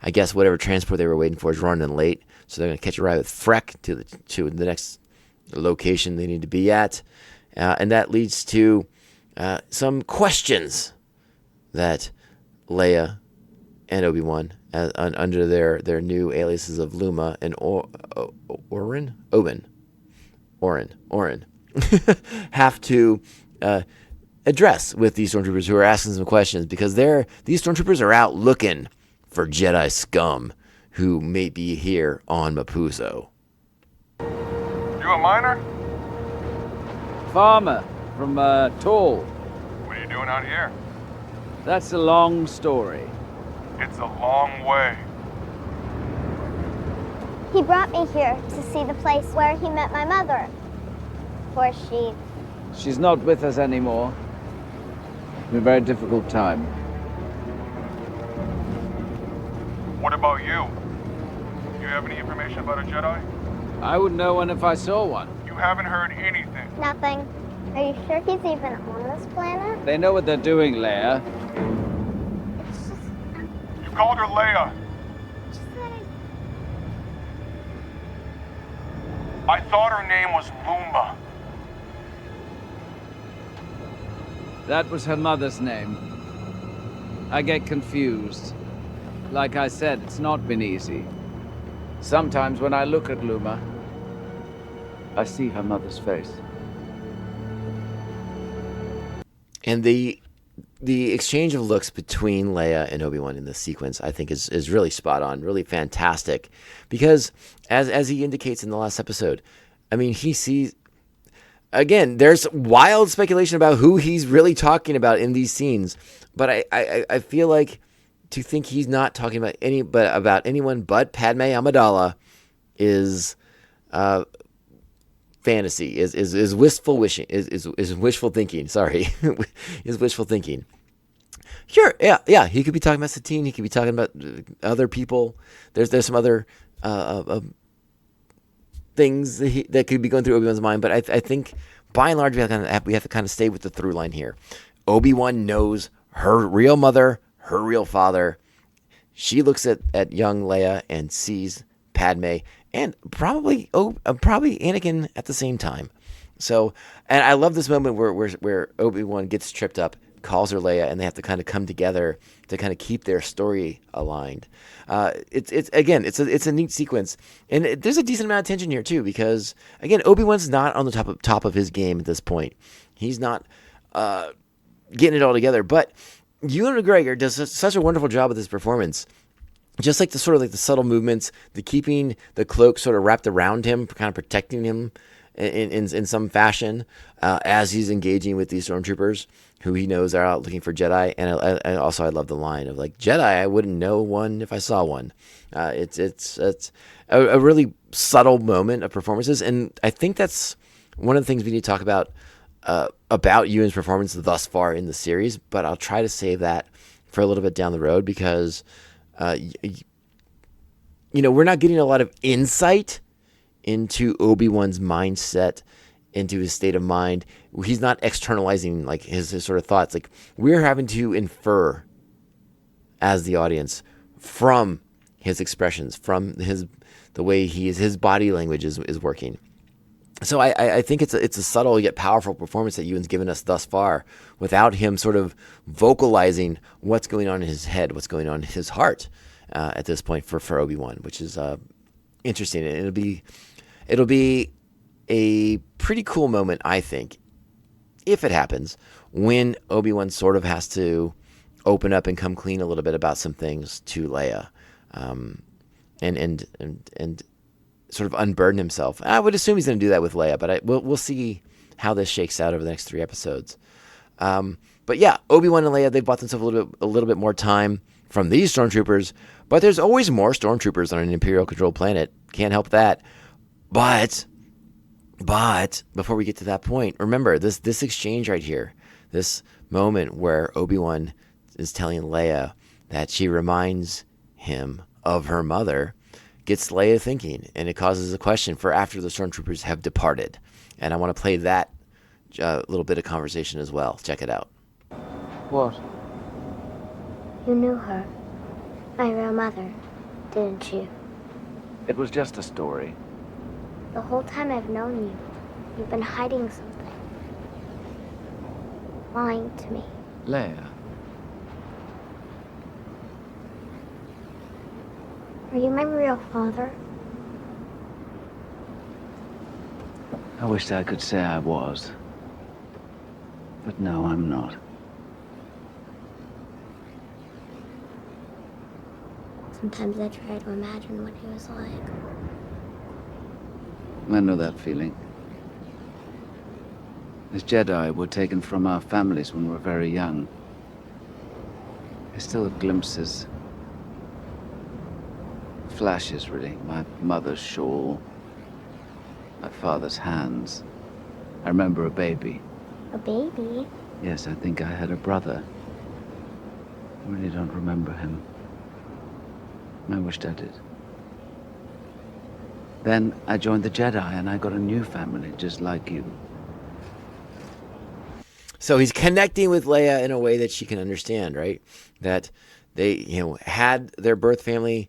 Speaker 3: I guess whatever transport they were waiting for is running late, so they're going to catch a ride with Freck to the next location they need to be at. And that leads to some questions that Leia and Obi-Wan, under their new aliases of Luma and Oren, have to address with these stormtroopers who are asking some questions, because these stormtroopers are out looking for Jedi scum who may be here on Mapuzo.
Speaker 7: You a miner?
Speaker 5: Farmer from Tal.
Speaker 7: What are you doing out here?
Speaker 5: That's a long story.
Speaker 7: It's a long way.
Speaker 4: He brought me here to see the place where he met my mother. Poor sheep.
Speaker 5: She's not with us anymore. It's been a very difficult time.
Speaker 7: What about you? You have any information about a Jedi?
Speaker 5: I would know one if I saw one.
Speaker 7: You haven't heard anything.
Speaker 4: Nothing. Are you sure he's even on this planet?
Speaker 5: They know what they're doing, Leia.
Speaker 4: It's just...
Speaker 7: You called her Leia.
Speaker 4: just that
Speaker 7: I thought her name was Luma.
Speaker 5: That was her mother's name. I get confused. Like I said, it's not been easy. Sometimes when I look at Luma, I see her mother's face.
Speaker 3: And the exchange of looks between Leia and Obi-Wan in this sequence, I think, is really spot on, really fantastic. Because as he indicates in the last episode, I mean, he sees, again, there's wild speculation about who he's really talking about in these scenes. But I feel like to think he's not talking about anyone but Padme Amidala is fantasy, is wistful wishing, is wishful thinking. Sorry, is wishful thinking. Sure, yeah. He could be talking about Satine. He could be talking about other people. There's some other things that could be going through Obi-Wan's mind. But I think by and large we have to kind of stay with the through line here. Obi-Wan knows her real mother, her real father. She looks at young Leia and sees Padme, and probably Anakin at the same time. So, and I love this moment where Obi-Wan gets tripped up, calls her Leia, and they have to kind of come together to kind of keep their story aligned. It's a neat sequence, and there's a decent amount of tension here too, because again, Obi-Wan's not on the top of his game at this point. He's not getting it all together, but Ewan McGregor does such a wonderful job with his performance. Just like the subtle movements, the keeping the cloak sort of wrapped around him, kind of protecting him in some fashion as he's engaging with these stormtroopers who he knows are out looking for Jedi. And I love the line of like, Jedi, I wouldn't know one if I saw one. It's a really subtle moment of performances, and I think that's one of the things we need to talk about Ewan's performance thus far in the series. But I'll try to save that for a little bit down the road, because we're not getting a lot of insight into Obi-Wan's mindset, into his state of mind. He's not externalizing like his sort of thoughts. Like, we're having to infer as the audience from his expressions, from the way his body language is working. So I think it's a subtle yet powerful performance that Ewan's given us thus far, without him sort of vocalizing what's going on in his head, what's going on in his heart at this point for Obi-Wan, which is interesting. And it'll be a pretty cool moment, I think, if it happens, when Obi-Wan sort of has to open up and come clean a little bit about some things to Leia, and sort of unburden himself. I would assume he's going to do that with Leia, but we'll see how this shakes out over the next 3 episodes. But yeah, Obi-Wan and Leia, they bought themselves a little bit more time from these stormtroopers, but there's always more stormtroopers on an Imperial-controlled planet. Can't help that. But before we get to that point, remember this exchange right here, this moment where Obi-Wan is telling Leia that she reminds him of her mother, gets Leia thinking, and it causes a question for after the stormtroopers have departed. And I want to play that little bit of conversation as well. Check it out.
Speaker 5: What?
Speaker 4: You knew her, my real mother, didn't you?
Speaker 5: It was just a story.
Speaker 4: The whole time I've known you, you've been hiding something. Lying to me.
Speaker 5: Leia.
Speaker 4: Are you my real father?
Speaker 5: I wished I could say I was. But no, I'm not.
Speaker 4: Sometimes I try to imagine what he was like.
Speaker 5: I know that feeling. As Jedi were taken from our families when we were very young. I still have glimpses. Flashes, really. My mother's shawl. My father's hands. I remember a baby.
Speaker 4: A baby?
Speaker 5: Yes, I think I had a brother. I really don't remember him. I wished I did. Then I joined the Jedi and I got a new family, just like you.
Speaker 3: So he's connecting with Leia in a way that she can understand, right? That they, had their birth family,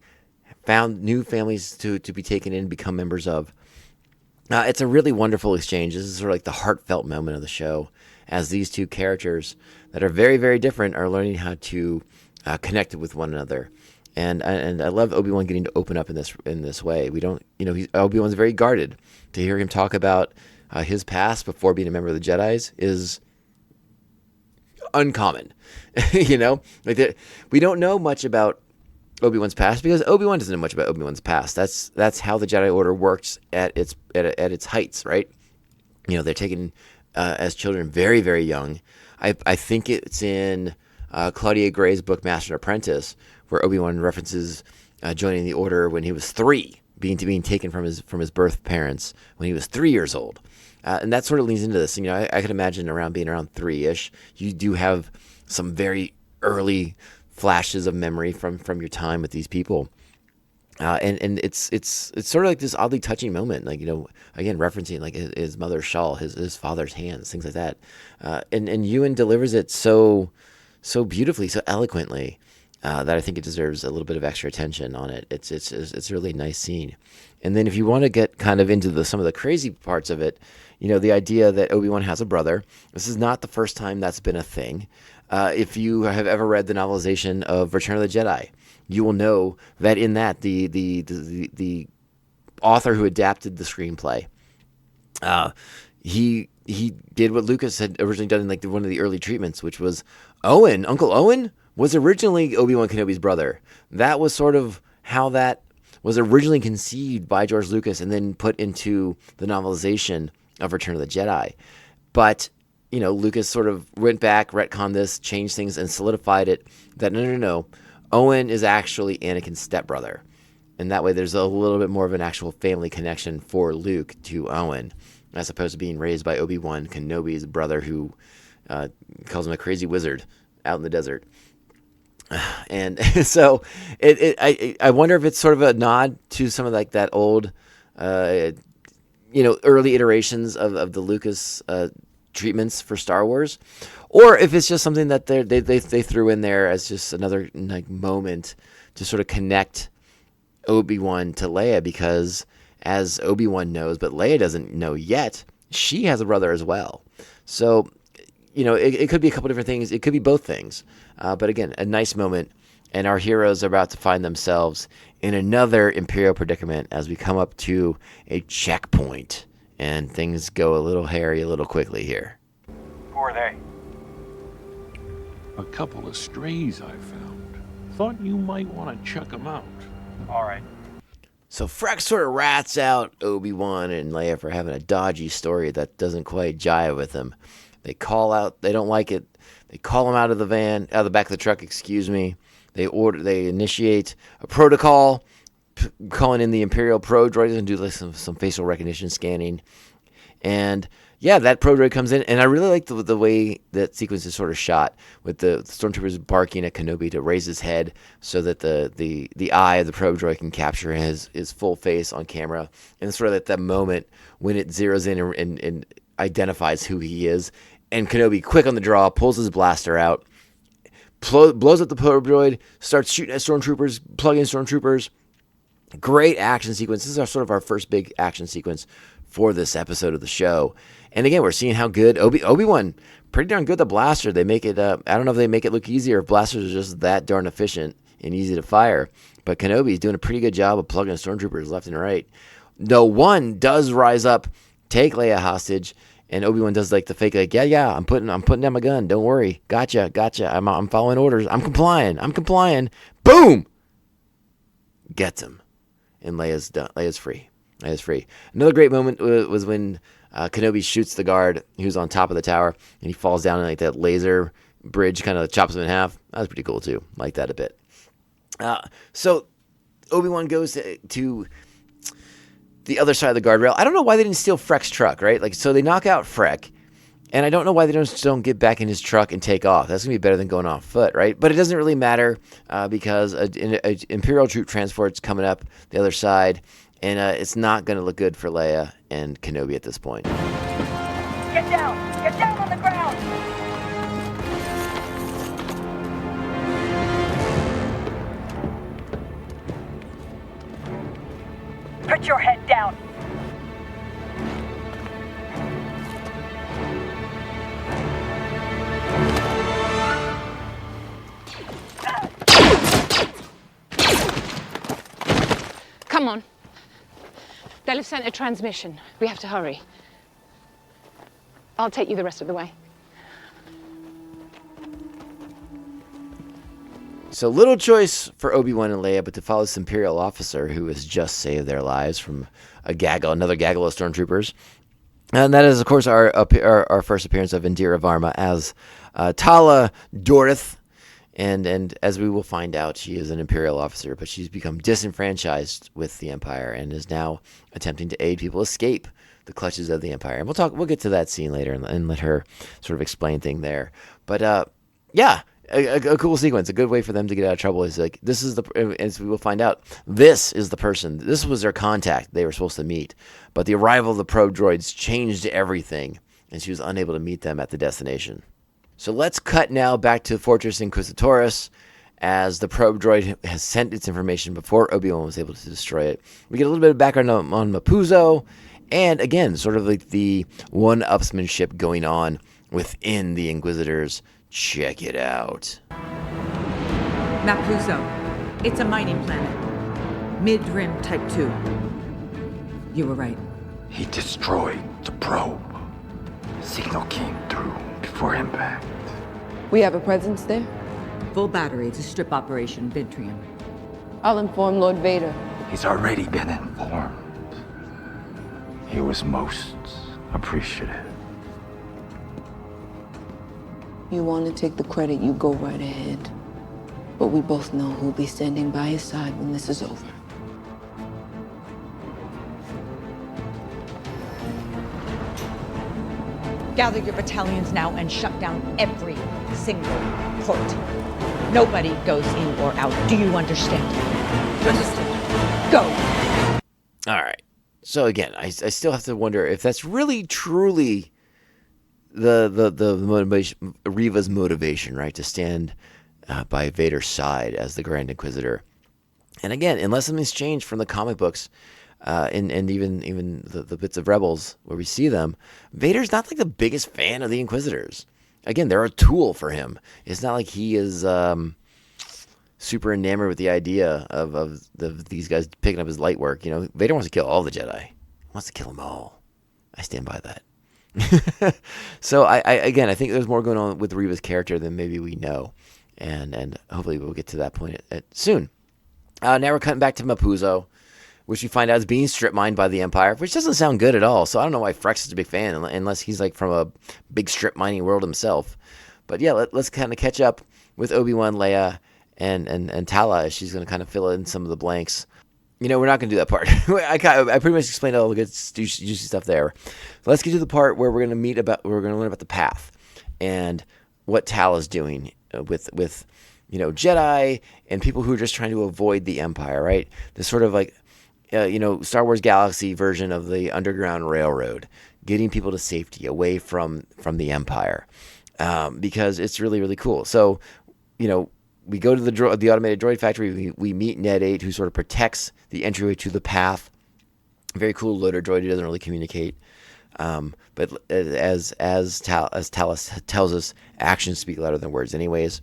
Speaker 3: found new families to be taken in, become members of. It's a really wonderful exchange. This is sort of like the heartfelt moment of the show, as these two characters that are very, very different are learning how to connect with one another. And I love Obi-Wan getting to open up in this way. We don't, Obi-Wan's very guarded. To hear him talk about his past before being a member of the Jedi's is uncommon. We don't know much about Obi-Wan's past because Obi-Wan doesn't know much about Obi-Wan's past. That's how the Jedi Order works at its heights, right? They're taken as children very, very young. I think it's in Claudia Gray's book Master and Apprentice, where Obi-Wan references joining the Order when he was 3, being taken from his birth parents when he was 3 years old. And that sort of leans into this. I could imagine being around 3-ish, you do have some very early flashes of memory from your time with these people. And it's sort of like this oddly touching moment, again, referencing like his mother's shawl, his father's hands, things like that. And Ewan delivers it so beautifully, so eloquently, that I think it deserves a little bit of extra attention on it. It's a really nice scene. And then if you want to get kind of into some of the crazy parts of it, the idea that Obi-Wan has a brother. This is not the first time that's been a thing. If you have ever read the novelization of Return of the Jedi, you will know that in that the author who adapted the screenplay, he did what Lucas had originally done in one of the early treatments, which was Uncle Owen was originally Obi-Wan Kenobi's brother. That was sort of how that was originally conceived by George Lucas and then put into the novelization of Return of the Jedi. But Lucas sort of went back, retconned this, changed things, and solidified it that no. Owen is actually Anakin's stepbrother. And that way there's a little bit more of an actual family connection for Luke to Owen, as opposed to being raised by Obi-Wan Kenobi's brother, who calls him a crazy wizard out in the desert. And so I wonder if it's sort of a nod to some of that old, early iterations of the Lucas treatments for Star Wars, or if it's just something that they threw in there as just another moment to sort of connect Obi-Wan to Leia, because as Obi-Wan knows, but Leia doesn't know yet, she has a brother as well. So, it could be a couple different things. It could be both things. But again, a nice moment, and our heroes are about to find themselves in another Imperial predicament as we come up to a checkpoint, and things go a little hairy a little quickly here.
Speaker 7: Who are they?
Speaker 8: A couple of strays I found. Thought you might want to check them out.
Speaker 7: All right.
Speaker 3: So Frex sort of rats out Obi-Wan and Leia for having a dodgy story that doesn't quite jive with them. They call out, they don't like it. They call him out of the back of the truck, They initiate a protocol, calling in the Imperial Pro Droid and do some facial recognition scanning. And yeah, that Pro Droid comes in, and I really like the way that sequence is sort of shot, with the stormtroopers barking at Kenobi to raise his head so that the eye of the Pro Droid can capture his full face on camera. And it's sort of at that moment when it zeroes in and identifies who he is. And Kenobi, quick on the draw, pulls his blaster out, blows up the Pro Droid, starts shooting at stormtroopers, plug-in stormtroopers. Great action sequence. This is our first big action sequence for this episode of the show. And again, we're seeing how good Obi-Wan, pretty darn good at the blaster. They make it, I don't know if they make it look easier, if blasters are just that darn efficient and easy to fire. But Kenobi's doing a pretty good job of plugging stormtroopers left and right. No one does rise up, take Leia hostage, and Obi-Wan does the fake, yeah, I'm putting down my gun. Don't worry. Gotcha. I'm following orders. I'm complying. Boom! Gets him. And Leia's done. Leia's free. Another great moment was when Kenobi shoots the guard who's on top of the tower, and he falls down, and that laser bridge kind of chops him in half. That was pretty cool too. Like that a bit. So Obi-Wan goes to the other side of the guardrail. I don't know why they didn't steal Freck's truck, right? So they knock out Freck, and I don't know why they don't get back in his truck and take off. That's going to be better than going off foot, right? But it doesn't really matter because an Imperial troop transport's coming up the other side, and it's not going to look good for Leia and Kenobi at this point.
Speaker 9: Get down on the ground! Put your head down.
Speaker 10: They'll have sent a transmission. We have to hurry. I'll take you the rest of the way.
Speaker 3: So little choice for Obi-Wan and Leia, but to follow this Imperial officer who has just saved their lives from another gaggle of stormtroopers. And that is, of course, our first appearance of Indira Varma as Tala Dorith. And as we will find out, she is an Imperial officer, but she's become disenfranchised with the Empire and is now attempting to aid people escape the clutches of the Empire. And we'll get to that scene later and let her sort of explain things there. But yeah, a cool sequence, a good way for them to get out of trouble is like, this is as we will find out, this is the person, this was their contact they were supposed to meet. But the arrival of the probe droids changed everything, and she was unable to meet them at the destination. So let's cut now back to Fortress Inquisitoris, as the probe droid has sent its information before Obi-Wan was able to destroy it. We get a little bit of background on Mapuzo, and again, sort of like the one-upsmanship going on within the Inquisitors. Check it out.
Speaker 11: Mapuzo. It's a mining planet. Mid-rim Type 2. You were right.
Speaker 6: He destroyed the probe. Signal came through before impact.
Speaker 2: We have a presence there?
Speaker 11: Full battery. It's a strip operation, Vintrium.
Speaker 2: I'll inform Lord Vader.
Speaker 6: He's already been informed. He was most appreciative.
Speaker 2: You want to take the credit, you go right ahead. But we both know who'll be standing by his side when this is over.
Speaker 12: Gather your battalions now and shut down every single port. Nobody goes in or out. Do you understand? Understood. Go.
Speaker 3: All right. So again, I still have to wonder if that's really truly the motivation, Reva's motivation, right, to stand by Vader's side as the Grand Inquisitor. And again, unless something's changed from the comic books, and even the bits of Rebels where we see them, Vader's not like the biggest fan of the Inquisitors. Again, they're a tool for him. It's not like he is super enamored with the idea of these guys picking up his light work. You know, Vader wants to kill all the Jedi. He wants to kill them all. I stand by that. So I think there's more going on with Reva's character than maybe we know, and hopefully we'll get to that point soon. Now we're cutting back to Mapuzo, which we find out is being strip mined by the Empire, which doesn't sound good at all. So I don't know why Frex is a big fan, unless he's like from a big strip mining world himself. But yeah, let's kind of catch up with Obi-Wan, Leia, and Tala. She's going to kind of fill in some of the blanks. You know, we're not going to do that part. I pretty much explained all the good juicy stuff there. So let's get to the part where we're going to learn about the path and what Tala's doing with Jedi and people who are just trying to avoid the Empire, right? This sort of like Star Wars Galaxy version of the Underground Railroad, getting people to safety away from the Empire, because it's really, really cool. So, we go to the automated droid factory. We meet Ned 8, who sort of protects the entryway to the path. Very cool loader droid. He doesn't really communicate, but as Talos tells us, actions speak louder than words, anyways.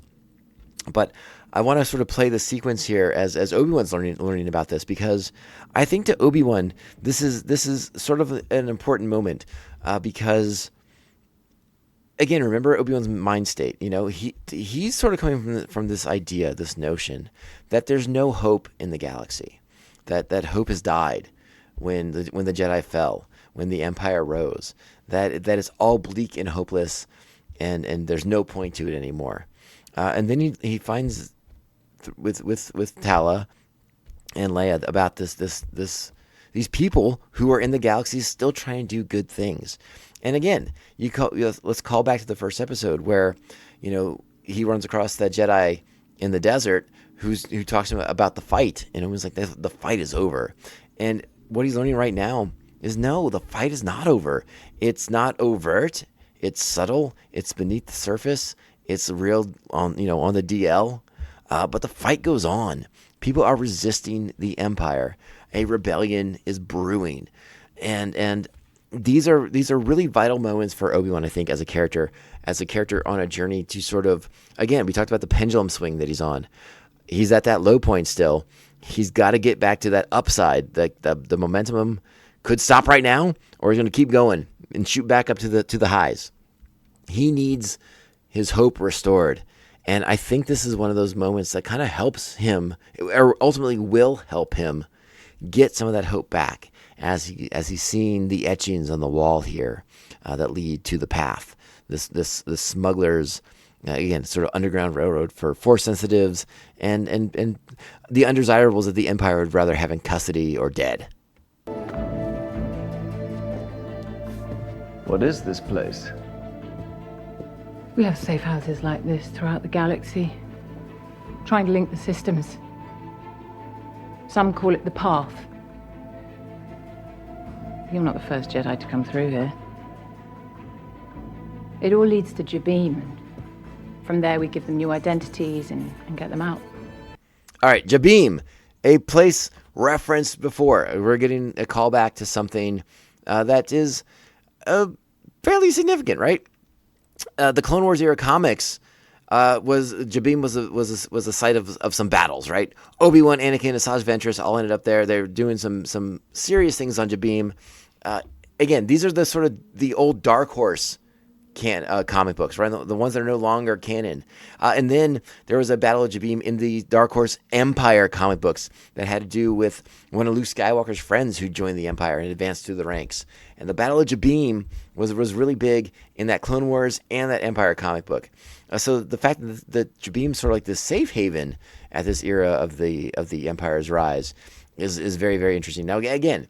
Speaker 3: But I want to sort of play the sequence here as Obi-Wan's learning about this, because I think to Obi-Wan this is sort of an important moment, because again, remember Obi-Wan's mind state. He's sort of coming from this idea, this notion that there's no hope in the galaxy, that hope has died when the Jedi fell, when the Empire rose, that it's all bleak and hopeless, and there's no point to it anymore. And then he finds with Tala and Leia about these people who are in the galaxy still trying to do good things. And again, let's call back to the first episode where he runs across that Jedi in the desert who talks to him about the fight, and it was like the fight is over. And what he's learning right now is no, the fight is not over. It's not overt. It's subtle. It's beneath the surface. It's real on the DL, but the fight goes on. People are resisting the Empire. A rebellion is brewing, and these are really vital moments for Obi-Wan, I think, as a character on a journey to sort of, again, we talked about the pendulum swing that he's on. He's at that low point still. He's got to get back to that upside. The momentum could stop right now, or he's going to keep going and shoot back up to the highs. He needs his hope restored. And I think this is one of those moments that kind of helps him, or ultimately will help him, get some of that hope back as he's seeing the etchings on the wall here that lead to the path. This smuggler's, again, sort of underground railroad for force sensitives and the undesirables that the Empire would rather have in custody or dead.
Speaker 13: What is this place?
Speaker 14: We have safe houses like this throughout the galaxy, trying to link the systems. Some call it the Path. You're not the first Jedi to come through here. It all leads to Jabim, and from there we give them new identities and get them out.
Speaker 3: All right, Jabim, a place referenced before. We're getting a callback to something that is fairly significant, right? The Clone Wars era comics Jabim was a site of some battles, right? Obi-Wan, Anakin, Asajj Ventress all ended up there. They're doing some serious things on Jabim. Again, these are the sort of the old Dark Horse comic books, right? The ones that are no longer canon. And then there was a Battle of Jabim in the Dark Horse Empire comic books that had to do with one of Luke Skywalker's friends who joined the Empire and advanced through the ranks. And the Battle of Jabim was really big in that Clone Wars and that Empire comic book. So the fact that Jabim's sort of like this safe haven at this era of the Empire's rise is very, very interesting. Now, again,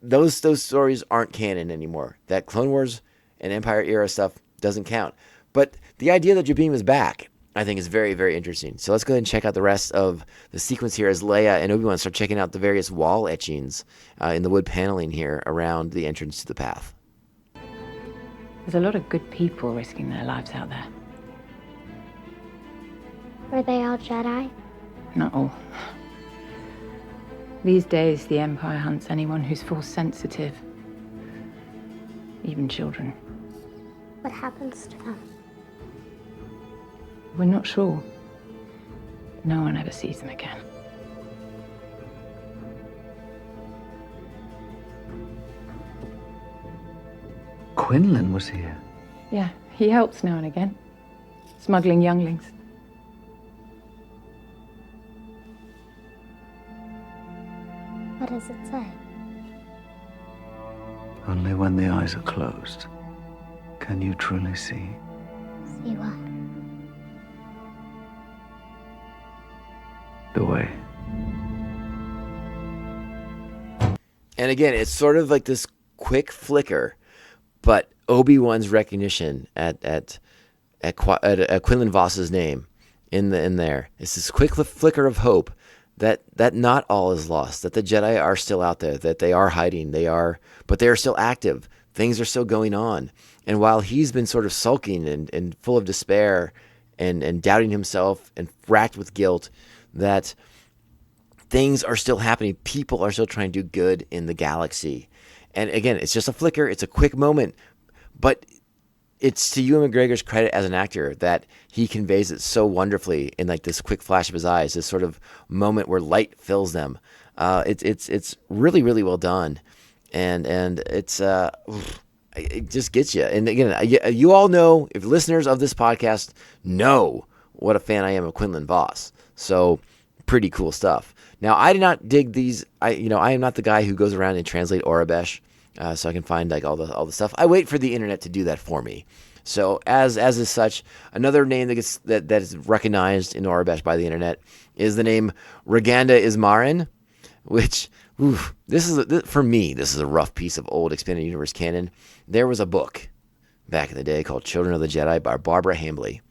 Speaker 3: those stories aren't canon anymore. That Clone Wars and Empire era stuff doesn't count. But the idea that Jabim is back, I think, is very, very interesting. So let's go ahead and check out the rest of the sequence here as Leia and Obi-Wan start checking out the various wall etchings in the wood paneling here around the entrance to the path.
Speaker 14: There's a lot of good people risking their lives out there.
Speaker 4: Were they all Jedi?
Speaker 14: Not all. These days, the Empire hunts anyone who's force sensitive. Even children.
Speaker 4: What happens to them?
Speaker 14: We're not sure. No one ever sees them again.
Speaker 13: Quinlan was here.
Speaker 14: Yeah, he helps now and again. Smuggling younglings.
Speaker 4: What does it say?
Speaker 13: Only when the eyes are closed can you truly see.
Speaker 4: See what?
Speaker 13: The way.
Speaker 3: And again, it's sort of like this quick flicker, but Obi-Wan's recognition at Quinlan Voss's name in there. It's this quick flicker of hope that not all is lost, that the Jedi are still out there, that they are hiding, but they are still active. Things are still going on. And while he's been sort of sulking and full of despair and doubting himself and racked with guilt, that things are still happening. People are still trying to do good in the galaxy. And again, it's just a flicker. It's a quick moment. But it's to Ewan McGregor's credit as an actor that he conveys it so wonderfully in like this quick flash of his eyes, this sort of moment where light fills them. It's really, really well done. And it's it just gets you. And again, you all know, if listeners of this podcast know what a fan I am of Quinlan Voss. So pretty cool stuff. Now, I did not dig these. I am not the guy who goes around and translate Orabesh, so I can find like all the stuff. I wait for the internet to do that for me. So as is such, another name that is recognized in Orabesh by the internet is the name Reganda Ismarin, which for me this is a rough piece of old expanded universe canon. There was a book back in the day called Children of the Jedi by Barbara Hambly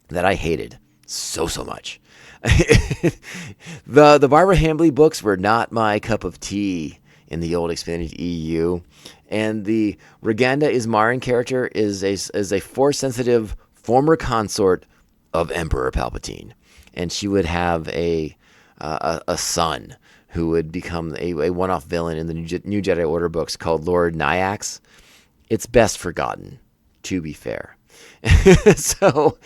Speaker 3: that I hated so much. The Barbara Hambly books were not my cup of tea in the old expanded EU, and the Reganda Ismarin character is a force-sensitive former consort of Emperor Palpatine, and she would have a son who would become a one-off villain in the New Jedi Order books called Lord Nyax. It's best forgotten, to be fair. So,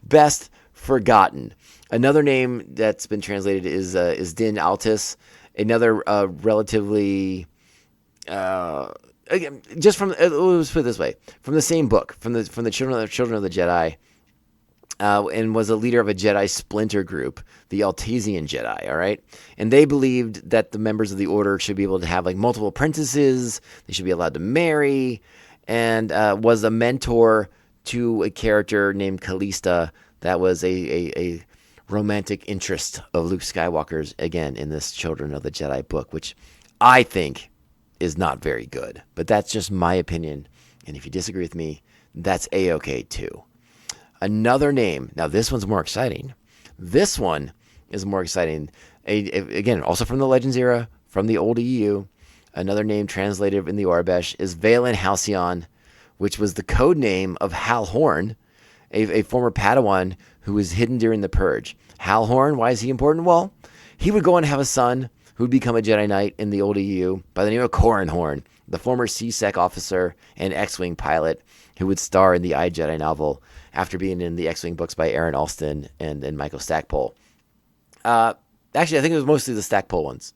Speaker 3: best forgotten. Another name that's been translated is Din Altis, another relatively again, just from let's put it this way, from the same book, from the Children of the Jedi, and was a leader of a Jedi splinter group, the Altasian Jedi. All right, and they believed that the members of the Order should be able to have like multiple apprentices. They should be allowed to marry, and was a mentor to a character named Callista that was a romantic interest of Luke Skywalker's, again, in this Children of the Jedi book, which I think is not very good. But that's just my opinion. And if you disagree with me, that's A-okay too. Another name. Now, this one's more exciting. This one is more exciting. Again, also from the Legends era, from the old EU. Another name translated in the Orbesh is Valen Halcyon, which was the code name of Hal Horn, a former Padawan who was hidden during the Purge. Hal Horn, why is he important? Well, he would go on to have a son who would become a Jedi Knight in the old EU by the name of Corran Horn, the former C-Sec officer and X-Wing pilot who would star in the I, Jedi novel after being in the X-Wing books by Aaron Alston and Michael Stackpole. Actually, I think it was mostly the Stackpole ones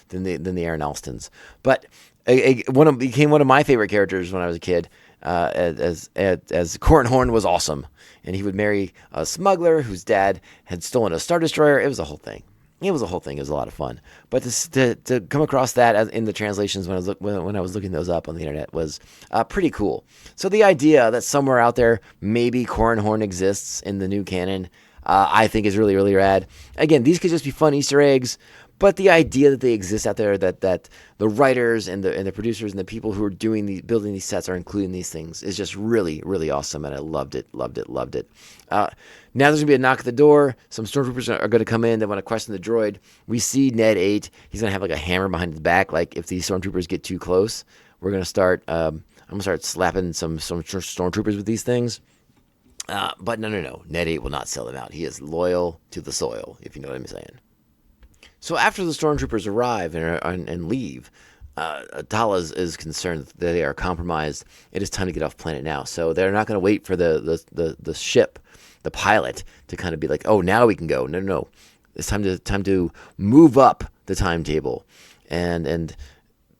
Speaker 3: than the Aaron Alstons. But became one of my favorite characters when I was a kid. As Corran Horn was awesome, and he would marry a smuggler whose dad had stolen a Star Destroyer. It was a whole thing. It was a lot of fun. But to come across that in the translations when I was looking those up on the internet was pretty cool. So the idea that somewhere out there maybe Corran Horn exists in the new canon, I think is really, really rad. Again, these could just be fun Easter eggs. But the idea that they exist out there, that the writers and the producers and the people who are building these sets are including these things is just really, really awesome, and I loved it. Now there's gonna be a knock at the door. Some stormtroopers are gonna come in. They want to question the droid. We see Ned 8. He's gonna have like a hammer behind his back. Like if these stormtroopers get too close, we're gonna start. I'm gonna start slapping some stormtroopers with these things. But no. Ned 8 will not sell them out. He is loyal to the soil, if you know what I'm saying. So after the stormtroopers arrive and leave, Tala is concerned that they are compromised. It is time to get off planet now. So they're not going to wait for the ship, the pilot, to kind of be like, oh, now we can go. No. It's time to move up the timetable, and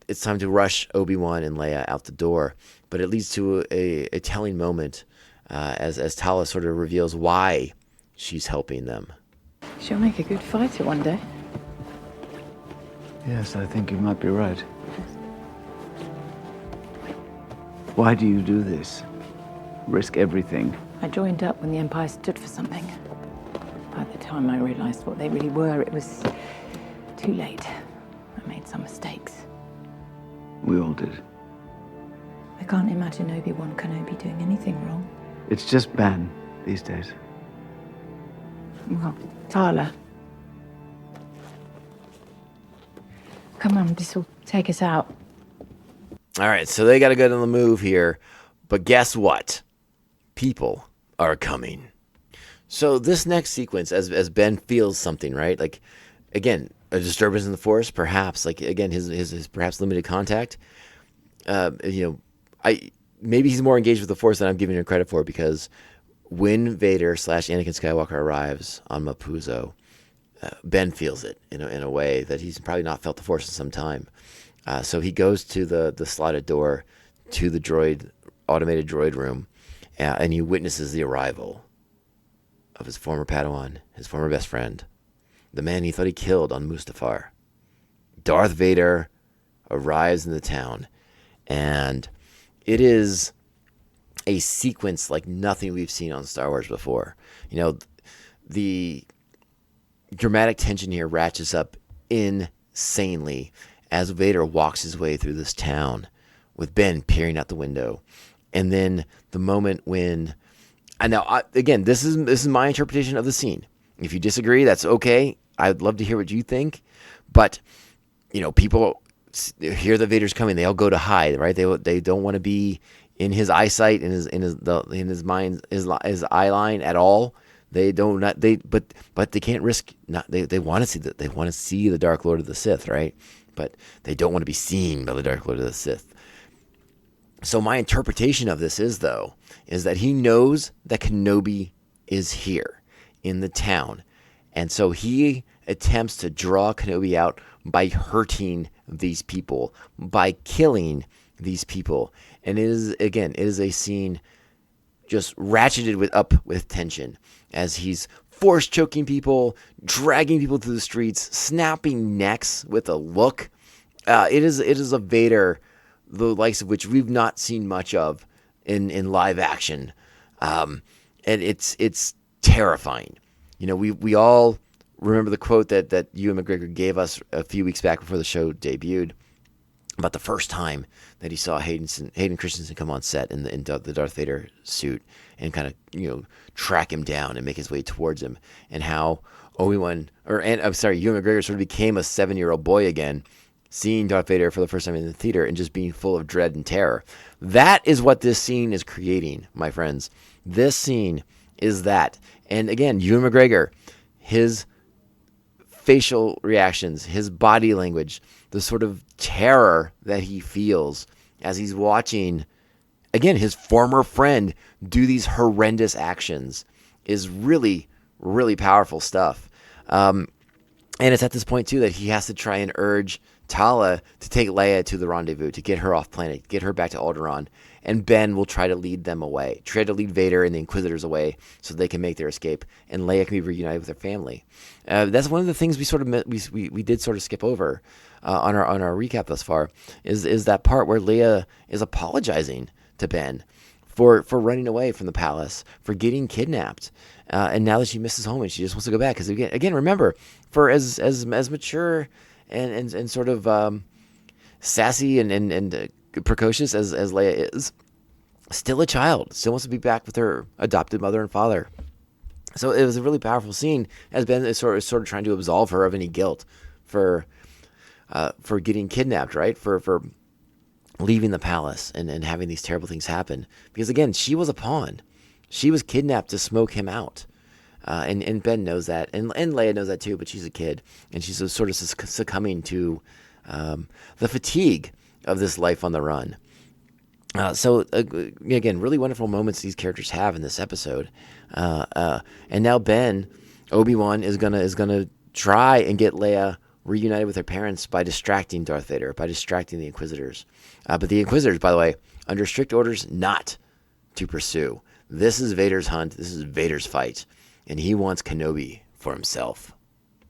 Speaker 3: it's time to rush Obi-Wan and Leia out the door. But it leads to a telling moment as Tala sort of reveals why she's helping them.
Speaker 14: She'll make a good fighter one day.
Speaker 13: Yes, I think you might be right. Why do you do this? Risk everything.
Speaker 14: I joined up when the Empire stood for something. By the time I realized what they really were, it was too late. I made some mistakes.
Speaker 13: We all did.
Speaker 14: I can't imagine Obi-Wan Kenobi doing anything wrong.
Speaker 13: It's just ban these days.
Speaker 14: Well, Tala. Come on, this will take us out.
Speaker 3: All right, so they got to get on the move here. But guess what? People are coming. So this next sequence, as Ben feels something, right? Like, again, a disturbance in the Force, perhaps. Like, again, his perhaps limited contact. Maybe he's more engaged with the Force than I'm giving him credit for, because when Vader / Anakin Skywalker arrives on Mapuzo, Ben feels it in a way that he's probably not felt the Force in some time. So he goes to the slotted door to the automated droid room, and he witnesses the arrival of his former Padawan, his former best friend, the man he thought he killed on Mustafar. Darth Vader arrives in the town, and it is a sequence like nothing we've seen on Star Wars before. The dramatic tension here ratchets up insanely as Vader walks his way through this town with Ben peering out the window. And then the moment when... again, this is my interpretation of the scene. If you disagree, that's okay. I'd love to hear what you think. But, people hear that Vader's coming. They all go to hide, right? They don't want to be in his eyesight, in his mind, his eye line at all. But they can't risk they want to see the Dark Lord of the Sith, right? But they don't want to be seen by the Dark Lord of the Sith. So my interpretation of this is that he knows that Kenobi is here in the town, And so he attempts to draw Kenobi out by hurting these people, by killing these people. And it is a scene just ratcheted up with tension as he's force choking people, dragging people through the streets, snapping necks with a look. It is a Vader, the likes of which we've not seen much of in live action, and it's terrifying. You know, we all remember the quote that Ewan McGregor gave us a few weeks back before the show debuted about the first time that he saw Hayden Christensen come on set in the Darth Vader suit and kind of track him down and make his way towards him, and how Ewan McGregor sort of became a 7-year-old boy again, seeing Darth Vader for the first time in the theater and just being full of dread and terror. That is what this scene is creating, my friends. This scene is that. And again, Ewan McGregor, his facial reactions, his body language, the sort of terror that he feels as he's watching, again, his former friend do these horrendous actions is really, really powerful stuff. And it's at this point, too, that he has to try and urge Tala to take Leia to the rendezvous, to get her off planet, get her back to Alderaan. And Ben will try to lead them away, try to lead Vader and the Inquisitors away so they can make their escape, and Leia can be reunited with her family. That's one of the things we did sort of skip over on our recap thus far, is that part where Leia is apologizing to Ben for running away from the palace, for getting kidnapped, and now that she misses home and she just wants to go back. Because again, remember, for as mature and sort of sassy and precocious as Leia is, still a child, still wants to be back with her adopted mother and father. So it was a really powerful scene as Ben is sort of trying to absolve her of any guilt for getting kidnapped, right? For leaving the palace and having these terrible things happen. Because again, she was a pawn. She was kidnapped to smoke him out. And Ben knows that, and Leia knows that too, but she's a kid, and she's sort of succumbing to the fatigue of this life on the run. So again, really wonderful moments these characters have in this episode. And now Ben, Obi-Wan is gonna try and get Leia reunited with her parents by distracting Darth Vader, by distracting the Inquisitors. But the Inquisitors, by the way, under strict orders not to pursue. This is Vader's hunt. This is Vader's fight. And he wants Kenobi for himself.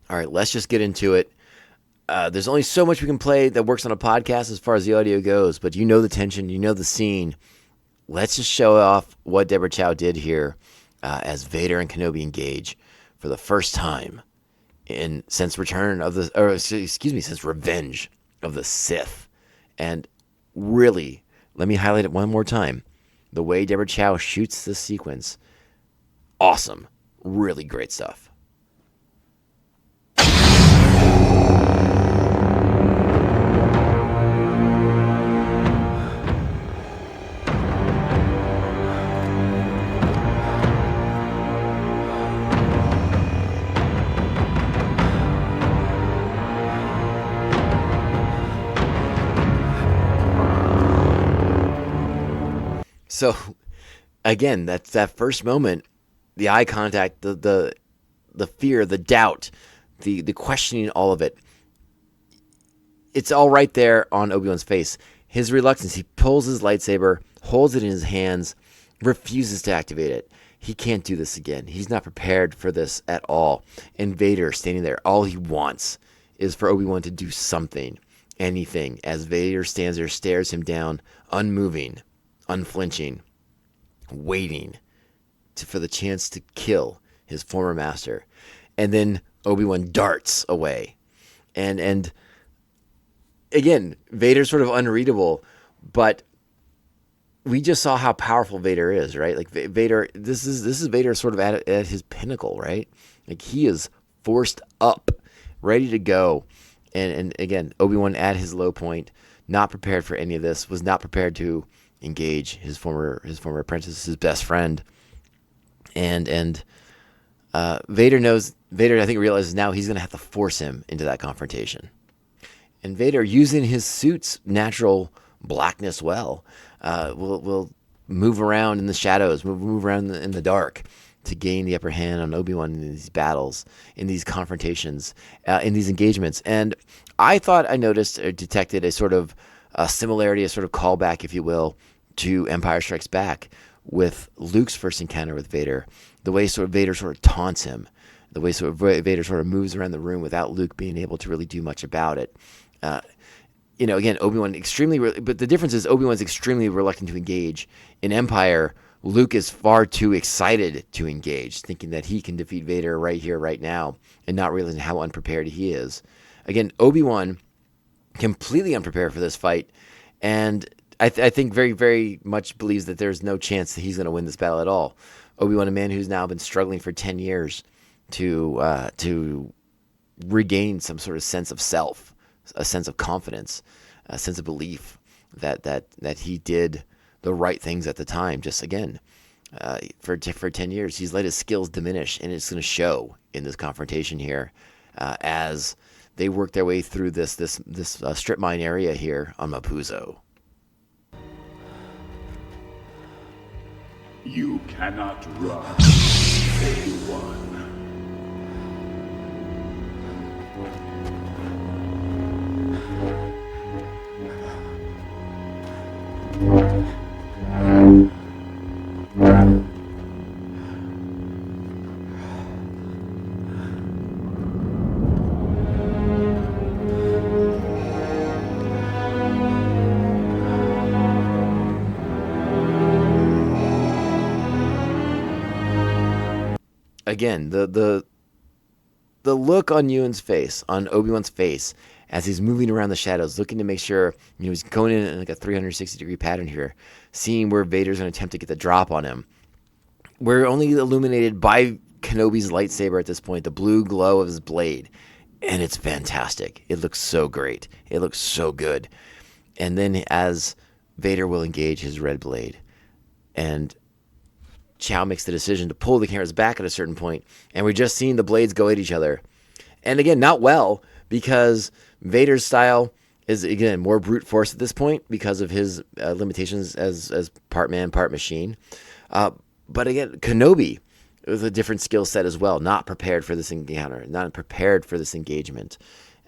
Speaker 3: All right, let's just get into it. There's only so much we can play that works on a podcast as far as the audio goes, but you know the tension, you know the scene. Let's just show off what Deborah Chow did here as Vader and Kenobi engage for the first time since Revenge of the Sith. And really, let me highlight it one more time. The way Deborah Chow shoots this sequence, awesome. Really great stuff. So, again, that's that first moment, the eye contact, the fear, the doubt, the questioning, all of it. It's all right there on Obi-Wan's face. His reluctance, he pulls his lightsaber, holds it in his hands, refuses to activate it. He can't do this again. He's not prepared for this at all. And Vader standing there, all he wants is for Obi-Wan to do something, anything, as Vader stands there, stares him down, unmoving, unflinching, waiting for the chance to kill his former master. And then Obi-Wan darts away. And again, Vader's sort of unreadable, but we just saw how powerful Vader is, right? Like Vader, this is Vader sort of at his pinnacle, right? Like he is forced up, ready to go. And again, Obi-Wan at his low point, not prepared for any of this, was not prepared to engage his former apprentice, his best friend. And Vader, I think, realizes now he's going to have to force him into that confrontation. And Vader, using his suit's natural blackness will move around in the shadows, move around in the dark to gain the upper hand on Obi-Wan in these battles, in these confrontations, in these engagements. And I thought I noticed or detected a sort of similarity, a sort of callback, if you will, to Empire Strikes Back with Luke's first encounter with Vader. The way sort of Vader sort of taunts him, the way sort of Vader sort of moves around the room without Luke being able to really do much about it. Again, Obi-Wan but the difference is Obi-Wan's extremely reluctant to engage. In Empire, Luke is far too excited to engage, thinking that he can defeat Vader right here, right now, and not realizing how unprepared he is. Again, Obi-Wan, completely unprepared for this fight, and I think very, very much believes that there's no chance that he's going to win this battle at all. Obi-Wan, a man who's now been struggling for 10 years to regain some sort of sense of self, a sense of confidence, a sense of belief that he did the right things at the time. Just again, for 10 years, he's let his skills diminish, and it's going to show in this confrontation here as they work their way through this strip mine area here on Mapuzo.
Speaker 1: You cannot run, Obi-Wan.
Speaker 3: Again, the look on Ewan's face, on Obi-Wan's face, as he's moving around the shadows, looking to make sure, he's going in like a 360-degree pattern here, seeing where Vader's going to attempt to get the drop on him. We're only illuminated by Kenobi's lightsaber at this point, the blue glow of his blade, and it's fantastic. It looks so great. It looks so good. And then as Vader will engage his red blade, and Chow makes the decision to pull the cameras back at a certain point, and we're just seeing the blades go at each other. And again, not well, because Vader's style is, again, more brute force at this point because of his limitations as part man, part machine. But again, Kenobi with a different skill set as well, not prepared for this encounter, not prepared for this engagement.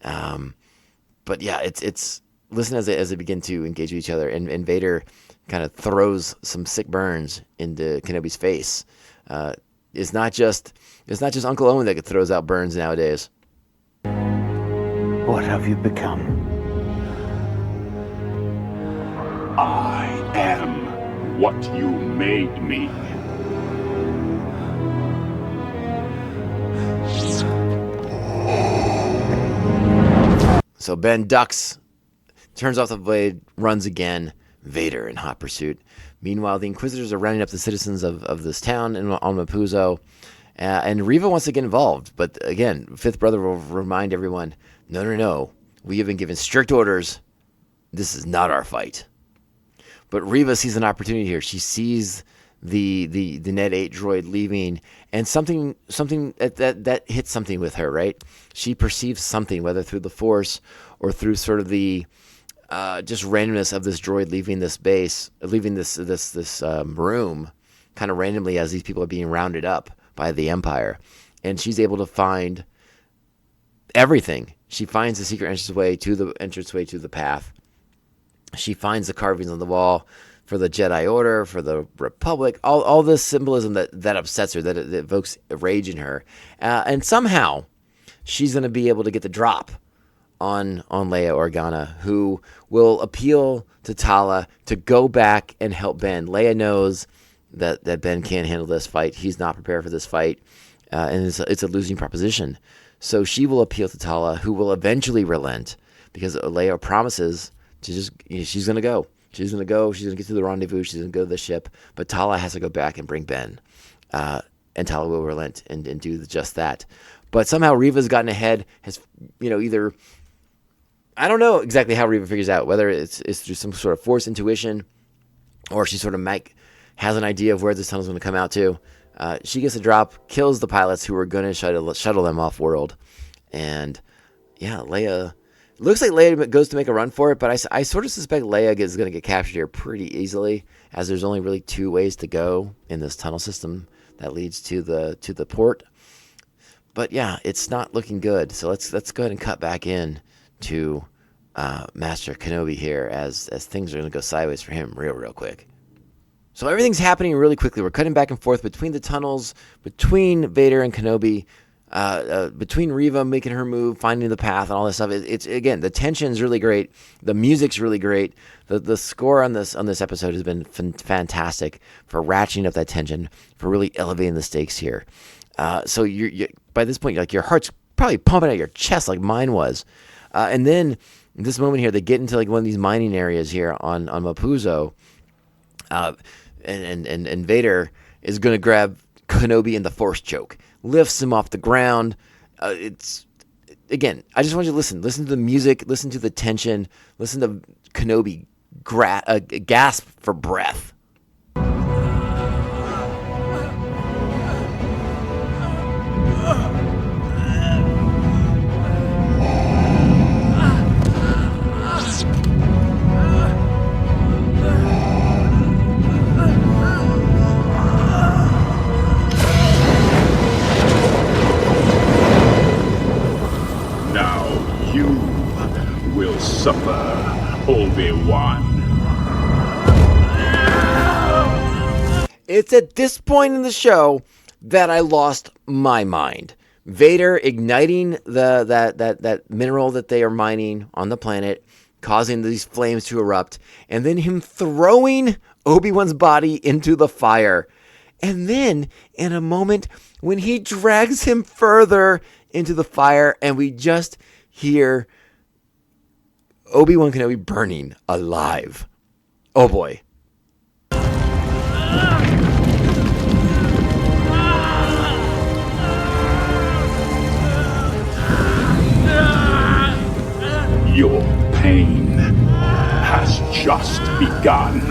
Speaker 3: But yeah, it's listen as they begin to engage with each other, and Vader kind of throws some sick burns into Kenobi's face. It's not just Uncle Owen that throws out burns nowadays.
Speaker 13: What have you become?
Speaker 1: I am what you made me.
Speaker 3: So Ben ducks, turns off the blade, runs again. Vader in hot pursuit. Meanwhile, the Inquisitors are rounding up the citizens of this town on Mapuzo, and Reva wants to get involved. But again, Fifth Brother will remind everyone, no, we have been given strict orders. This is not our fight. But Reva sees an opportunity here. She sees the Net 8 droid leaving, and something that hits something with her, right? She perceives something, whether through the Force or through sort of the just randomness of this droid leaving this base, leaving this room, kind of randomly as these people are being rounded up by the Empire, and she's able to find everything. She finds the secret entranceway to the path. She finds the carvings on the wall for the Jedi Order, for the Republic, all this symbolism that upsets her, that evokes rage in her, and somehow she's going to be able to get the drop on Leia Organa, who will appeal to Tala to go back and help Ben. Leia knows that Ben can't handle this fight. He's not prepared for this fight, and it's a losing proposition. So she will appeal to Tala, who will eventually relent, because Leia promises to she's going to go. She's going to get to the rendezvous, she's going to go to the ship, but Tala has to go back and bring Ben. And Tala will relent and do just that. But somehow Reva's gotten ahead, has, either... I don't know exactly how Reva figures out, whether it's through some sort of Force intuition, or she sort of has an idea of where this tunnel's going to come out to. She gets a drop, kills the pilots who were going to shuttle them off world, and yeah, Leia. Looks like Leia goes to make a run for it, but I sort of suspect Leia is going to get captured here pretty easily, as there's only really two ways to go in this tunnel system. that leads to the port. But yeah, it's not looking good. So let's go ahead and cut back in to Master Kenobi here as things are going to go sideways for him real quick. So everything's happening really quickly. We're cutting back and forth between the tunnels, between Vader and Kenobi, between Reva making her move, finding the path, and all this stuff. It's again, the tension's really great. The music's really great. The score on this episode has been fantastic for ratcheting up that tension, for really elevating the stakes here. So you by this point, like, your heart's probably pumping out your chest like mine was. And then this moment here, they get into like one of these mining areas here on Mapuzo. And Vader is going to grab Kenobi in the Force choke, lifts him off the ground. It's, again, I just want you to listen to the music, listen to the tension, listen to Kenobi gasp for breath.
Speaker 1: Suffer, Obi-Wan.
Speaker 3: It's at this point in the show that I lost my mind. Vader igniting that mineral that they are mining on the planet, causing these flames to erupt, and then him throwing Obi-Wan's body into the fire. And then, in a moment, when he drags him further into the fire, and we just hear Obi-Wan Kenobi burning alive. Oh boy.
Speaker 1: Your pain has just begun.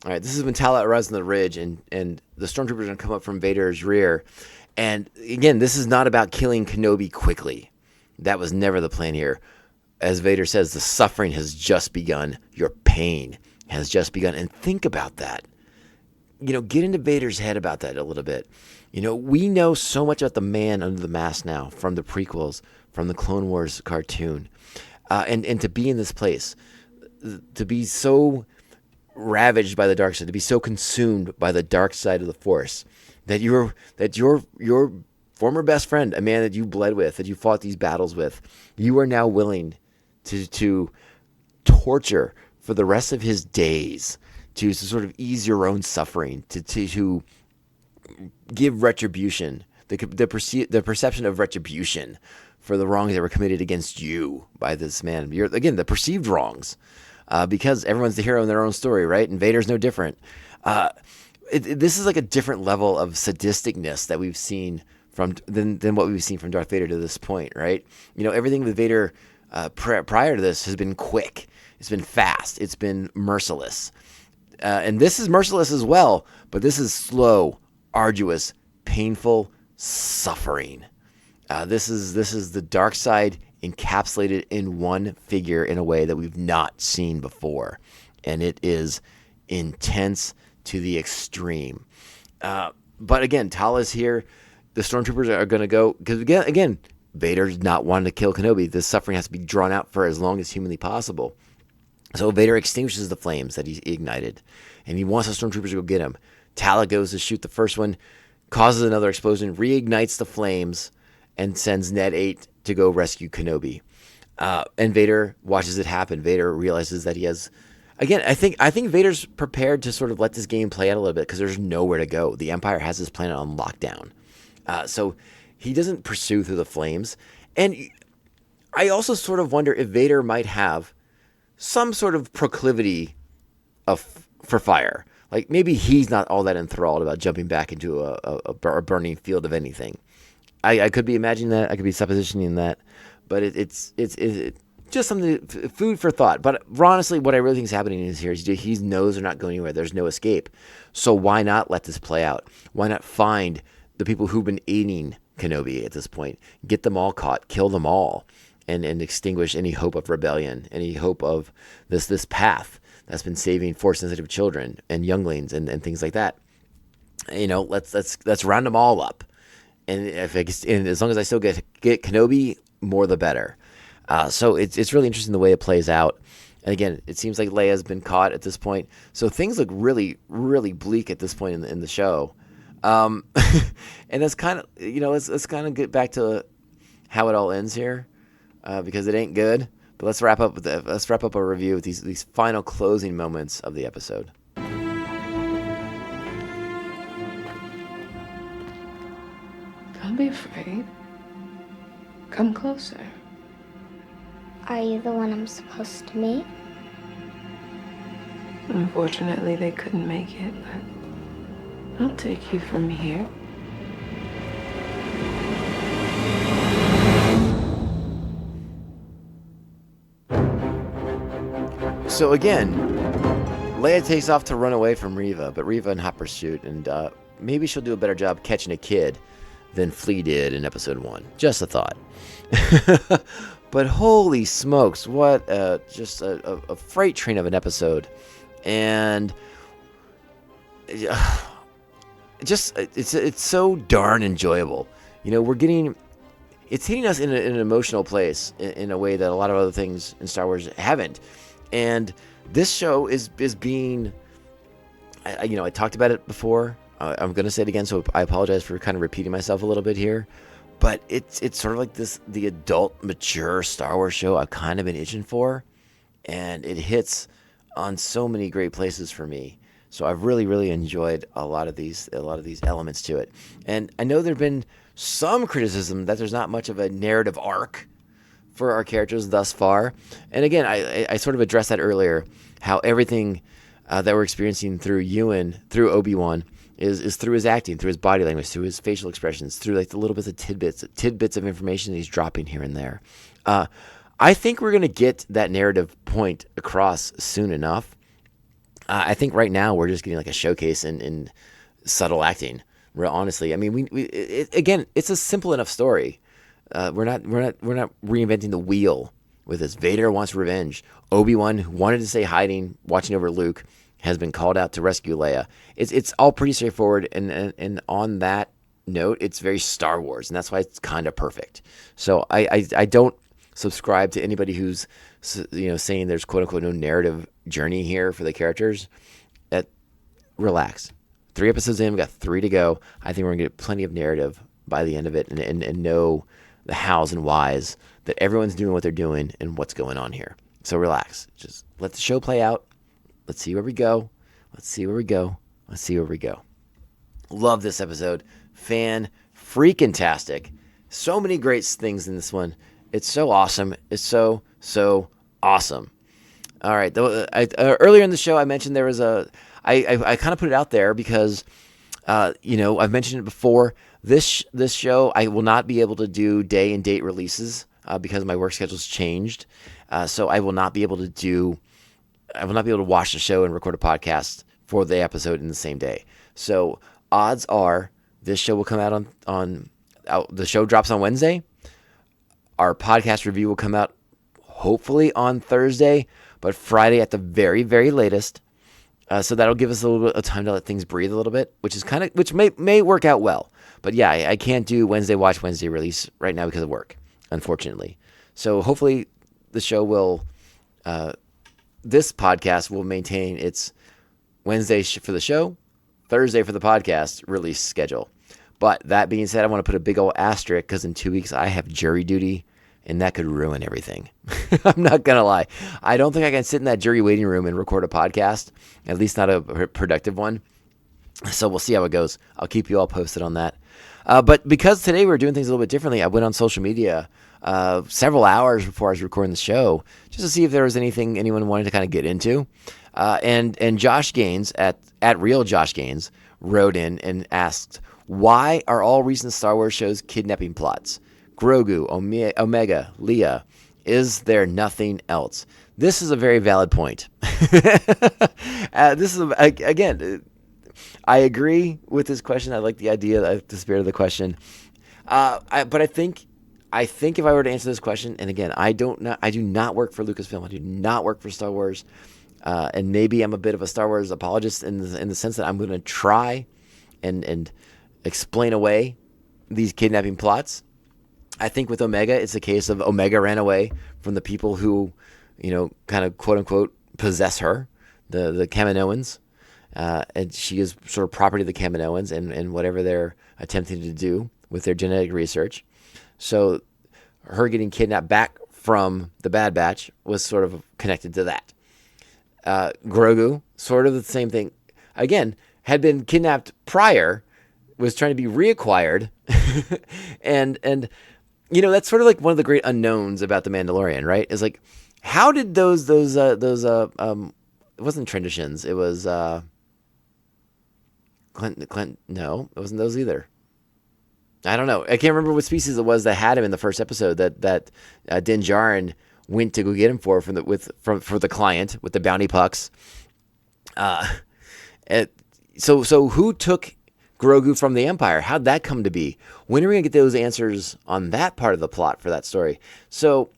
Speaker 3: All right, this is when Tala arrives on the ridge, and the stormtroopers are going to come up from Vader's rear. And again, this is not about killing Kenobi quickly. That was never the plan here. As Vader says, the suffering has just begun. Your pain has just begun. And think about that. Get into Vader's head about that a little bit. We know so much about the man under the mask now from the prequels, from the Clone Wars cartoon. And to be in this place, to be so ravaged by the dark side, to be so consumed by the dark side of the Force, that your former best friend, a man that you bled with, that you fought these battles with, you are now willing to torture for the rest of his days, to sort of ease your own suffering, to give retribution, the perception of retribution for the wrongs that were committed against you by this man. Again, the perceived wrongs, because everyone's the hero in their own story, right? And Vader's no different. This is like a different level of sadisticness that we've seen than what we've seen from Darth Vader to this point, right? Everything with Vader prior to this has been quick. It's been fast. It's been merciless. And this is merciless as well, but this is slow, arduous, painful suffering. This is the dark side encapsulated in one figure in a way that we've not seen before. And it is intense to the extreme. But again, Tala's here. The stormtroopers are going to go, because again, Vader's not wanting to kill Kenobi. This suffering has to be drawn out for as long as humanly possible. So Vader extinguishes the flames that he ignited, and he wants the stormtroopers to go get him. Tala goes to shoot the first one, causes another explosion, reignites the flames, and sends Net 8 to go rescue Kenobi. And Vader watches it happen. Vader realizes that he has... Again, I think Vader's prepared to sort of let this game play out a little bit, because there's nowhere to go. The Empire has this planet on lockdown. So he doesn't pursue through the flames. And I also sort of wonder if Vader might have some sort of proclivity for fire. Like, maybe he's not all that enthralled about jumping back into a burning field of anything. I could be imagining that. I could be suppositioning that. But it's just something, food for thought. But honestly, what I really think is happening is here, he knows they're not going anywhere. There's no escape. So why not let this play out? Why not find the people who've been aiding Kenobi at this point, get them all caught, kill them all, and extinguish any hope of rebellion, any hope of this path that's been saving Force-sensitive children and younglings and things like that. Let's round them all up. And and as long as I still get Kenobi, more the better. So it's really interesting the way it plays out. And again, it seems like Leia's been caught at this point. So things look really, really bleak at this point in the show. And that's kind of, let's kind of get back to how it all ends here, because it ain't good. But let's wrap up a review with these final closing moments of the episode.
Speaker 15: Don't be afraid. Come closer.
Speaker 4: Are you the one I'm supposed to meet?
Speaker 15: Unfortunately, they couldn't make it, but I'll take you from here.
Speaker 3: So again, Leia takes off to run away from Reva, but Reva in hot pursuit, and maybe she'll do a better job catching a kid than Flea did in episode 1. Just a thought. But holy smokes, what just a freight train of an episode. And it's so darn enjoyable. It's hitting us in an emotional place in a way that a lot of other things in Star Wars haven't. And this show is being, I talked about it before. I'm going to say it again, so I apologize for kind of repeating myself a little bit here. But it's sort of like the adult, mature Star Wars show I've kind of been itching for. And it hits on so many great places for me. So I've really, really enjoyed a lot of these elements to it. And I know there have been some criticism that there's not much of a narrative arc for our characters thus far. And again, I sort of addressed that earlier, how everything that we're experiencing through Ewan, through Obi-Wan, is through his acting, through his body language, through his facial expressions, through like the little bits of tidbits of information that he's dropping here and there. I think we're going to get that narrative point across soon enough. I think right now we're just getting like a showcase in subtle acting. Real honestly, I mean, again, it's a simple enough story. We're not reinventing the wheel with this. Vader wants revenge. Obi-Wan, who wanted to stay hiding, watching over Luke, has been called out to rescue Leia. It's all pretty straightforward, and on that note, it's very Star Wars, and that's why it's kind of perfect. So I don't subscribe to anybody who's saying there's quote unquote no narrative journey here for the characters. Relax. 3 episodes in, we got 3 to go. I think we're gonna get plenty of narrative by the end of it, and know the hows and whys that everyone's doing what they're doing and what's going on here. So relax. Just let the show play out. Let's see where we go. Let's see where we go. Let's see where we go. Love this episode. Fan-freaking-tastic. So many great things in this one. It's so awesome. It's so awesome. All right. Earlier in the show, I mentioned there was I kind of put it out there because, I've mentioned it before. This show, I will not be able to do day and date releases because my work schedule's changed. So I will not be able to watch the show and record a podcast for the episode in the same day. So odds are this show will come out on the show drops on Wednesday. Our podcast review will come out hopefully on Thursday, but Friday at the very, very latest. So that'll give us a little bit of time to let things breathe a little bit, which may work out well. But yeah, I can't do Wednesday watch, Wednesday release right now because of work, unfortunately. So hopefully the show this podcast will maintain its Wednesday for the show, Thursday for the podcast release schedule. But that being said, I want to put a big old asterisk because in 2 weeks I have jury duty, and that could ruin everything. I'm not going to lie. I don't think I can sit in that jury waiting room and record a podcast, at least not a productive one. So we'll see how it goes. I'll keep you all posted on that. But because today we're doing things a little bit differently, I went on social media several hours before I was recording the show just to see if there was anything anyone wanted to kind of get into. And Josh Gaines at Real Josh Gaines wrote in and asked, why are all recent Star Wars shows kidnapping plots? Grogu, Omega, Leia. Is there nothing else? This is a very valid point. Again, I agree with this question. I like the idea, the spirit of the question. But I think if I were to answer this question, and again, I do not work for Lucasfilm. I do not work for Star Wars. And maybe I'm a bit of a Star Wars apologist in the sense that I'm going to try and explain away these kidnapping plots. I think with Omega, it's a case of Omega ran away from the people who, kind of quote unquote possess her, the Kaminoans. And she is sort of property of the Kaminoans and whatever they're attempting to do with their genetic research. So her getting kidnapped back from the Bad Batch was sort of connected to that. Grogu, sort of the same thing. Again, had been kidnapped prior, was trying to be reacquired. and that's sort of like one of the great unknowns about The Mandalorian, right? Is like, how did those it wasn't traditions, it was Clint, no, it wasn't those either. I don't know. I can't remember what species it was that had him in the first episode that Din Djarin went to go get him for the client with the bounty pucks. So who took Grogu from the Empire? How'd that come to be? When are we gonna get those answers on that part of the plot for that story? So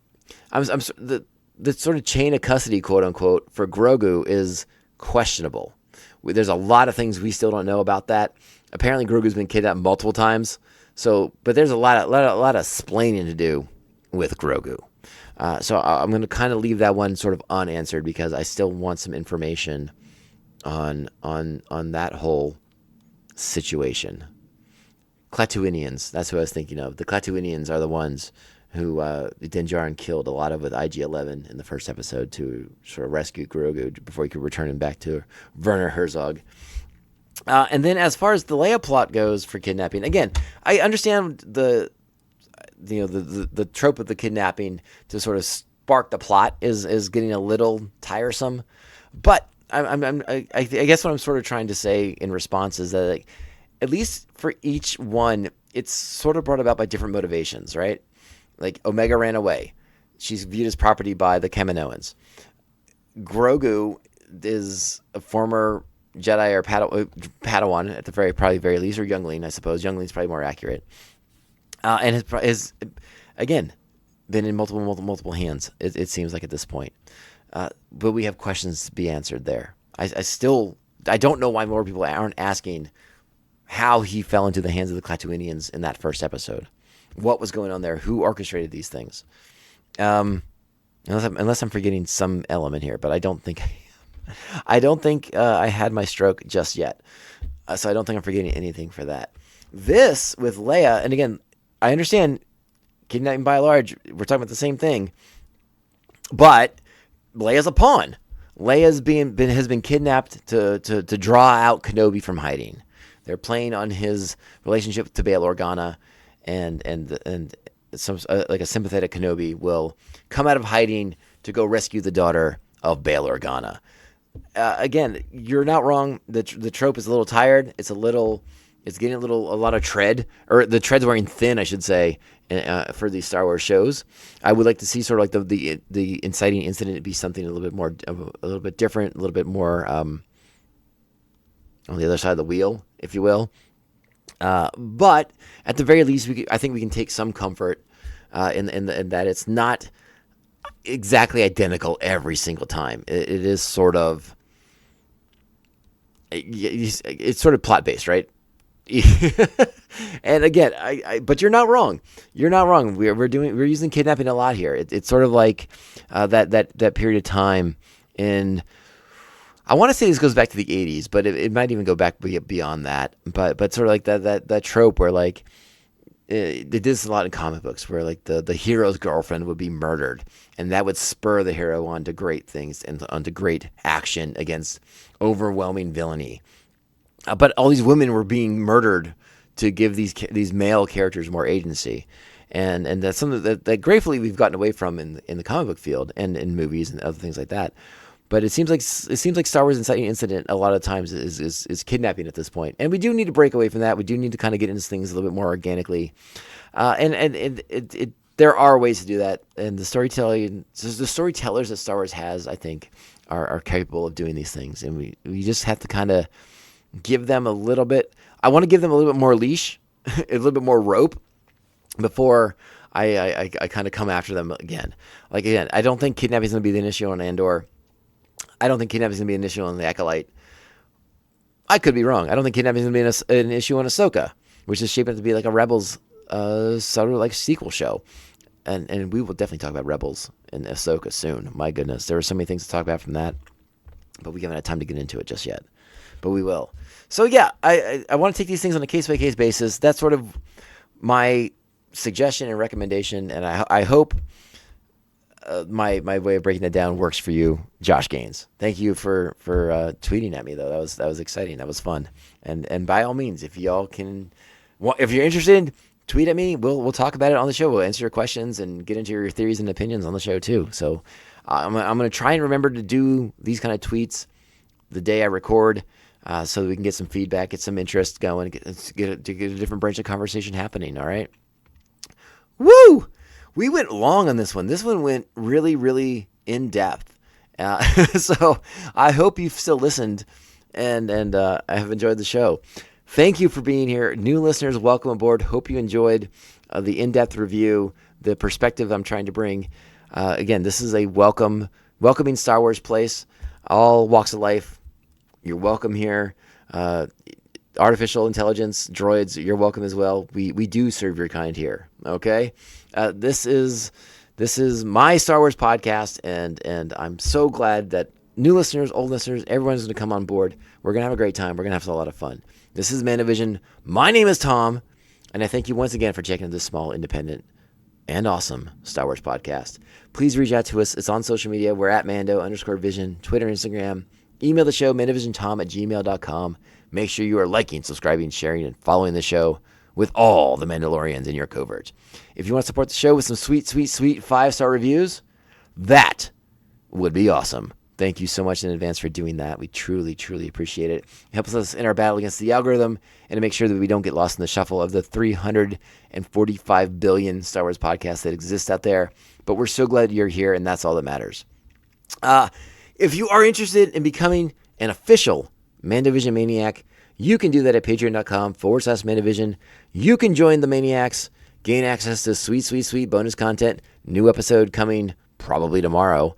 Speaker 3: the sort of chain of custody, quote unquote, for Grogu is questionable. There's a lot of things we still don't know about that. Apparently, Grogu's been kidnapped multiple times. But there's a lot of splaining to do with Grogu. So I'm going to kind of leave that one sort of unanswered because I still want some information on that whole situation. Klatooinians, that's who I was thinking of. The Klatooinians are the ones who Din Djarin killed a lot of with IG-11 in the first episode to sort of rescue Grogu before he could return him back to Werner Herzog. And then as far as the Leia plot goes for kidnapping, again, I understand the trope of the kidnapping to sort of spark the plot is getting a little tiresome, but I guess what I'm sort of trying to say in response is that, like, at least for each one, it's sort of brought about by different motivations, right? Like, Omega ran away. She's viewed as property by the Kaminoans. Grogu is a former Jedi or Padawan at the very least, or youngling, I suppose. Youngling's probably more accurate. And has again been in multiple hands. It seems like at this point, but we have questions to be answered there. I don't know why more people aren't asking how he fell into the hands of the Klatooinians in that first episode. What was going on there? Who orchestrated these things? Unless I'm forgetting some element here, but I don't think I had my stroke just yet. So I don't think I'm forgetting anything for that. This with Leia, and again, I understand kidnapping by large, we're talking about the same thing, but Leia's a pawn. Leia's has been kidnapped to draw out Kenobi from hiding. They're playing on his relationship to Bail Organa, and some like a sympathetic Kenobi will come out of hiding to go rescue the daughter of Bail Organa. Again, you're not wrong. The trope is a little tired. It's getting a lot of tread, or the tread's wearing thin, I should say, for these Star Wars shows. I would like to see sort of like the inciting incident be something a little bit different, a little bit more on the other side of the wheel, if you will. But at the very least, I think we can take some comfort in that it's not exactly identical every single time. It is sort of, it's sort of plot based, right? And again, but you're not wrong. You're not wrong. We're using kidnapping a lot here. It's sort of like that period of time in. I want to say this goes back to the 80s, but it might even go back beyond that. But sort of like that trope where, like, they did this a lot in comic books, where like the hero's girlfriend would be murdered, and that would spur the hero on to great things and onto great action against overwhelming villainy. But all these women were being murdered to give these male characters more agency, and that's something that gratefully we've gotten away from in the comic book field and in movies and other things like that. But it seems like Star Wars Inciting Incident a lot of times is kidnapping at this point, and we do need to break away from that. We do need to kind of get into things a little bit more organically, and there are ways to do that. And the storytellers that Star Wars has, I think, are capable of doing these things, and we just have to kind of give them a little bit. I want to give them a little bit more leash, a little bit more rope, before I kind of come after them again. Like, again, I don't think kidnapping is going to be the issue on Andor. I don't think kidnapping is going to be an issue on the Acolyte. I could be wrong. I don't think kidnapping is going to be an issue on Ahsoka, which is shaping up to be like a Rebels sort of like sequel show. And we will definitely talk about Rebels and Ahsoka soon. My goodness, there are so many things to talk about from that, but we haven't had time to get into it just yet. But we will. So yeah, I want to take these things on a case-by-case basis. That's sort of my suggestion and recommendation, and I hope my way of breaking it down works for you, Josh Gaines. Thank you for tweeting at me though. That was exciting. That was fun. And by all means, if y'all can, if you're interested, tweet at me. We'll talk about it on the show. We'll answer your questions and get into your theories and opinions on the show too. So I'm gonna try and remember to do these kind of tweets the day I record, so that we can get some feedback, get some interest going, get a different branch of conversation happening. All right. Woo! We went long on this one. This one went really, really in depth. So I hope you've still listened and I have enjoyed the show. Thank you for being here. New listeners, welcome aboard. Hope you enjoyed the in-depth review, the perspective I'm trying to bring. Again, this is a welcoming Star Wars place. All walks of life, you're welcome here. Artificial intelligence, droids, you're welcome as well. We do serve your kind here, okay? This is my Star Wars podcast, and I'm so glad that new listeners, old listeners, everyone's going to come on board. We're going to have a great time. We're going to have a lot of fun. This is Mandovision. My name is Tom, and I thank you once again for checking out this small, independent, and awesome Star Wars podcast. Please reach out to us. It's on social media. We're at Mando_Vision, Twitter, Instagram. Email the show, mandovisiontom@gmail.com. Make sure you are liking, subscribing, sharing, and following the show with all the Mandalorians in your covert. If you want to support the show with some sweet, sweet, sweet 5-star reviews, that would be awesome. Thank you so much in advance for doing that. We truly, truly appreciate it. It helps us in our battle against the algorithm and to make sure that we don't get lost in the shuffle of the 345 billion Star Wars podcasts that exist out there. But we're so glad you're here, and that's all that matters. If you are interested in becoming an official Mandovision Maniac, you can do that at patreon.com/Mandovision. You can join the Maniacs, gain access to sweet, sweet, sweet bonus content. New episode coming probably tomorrow.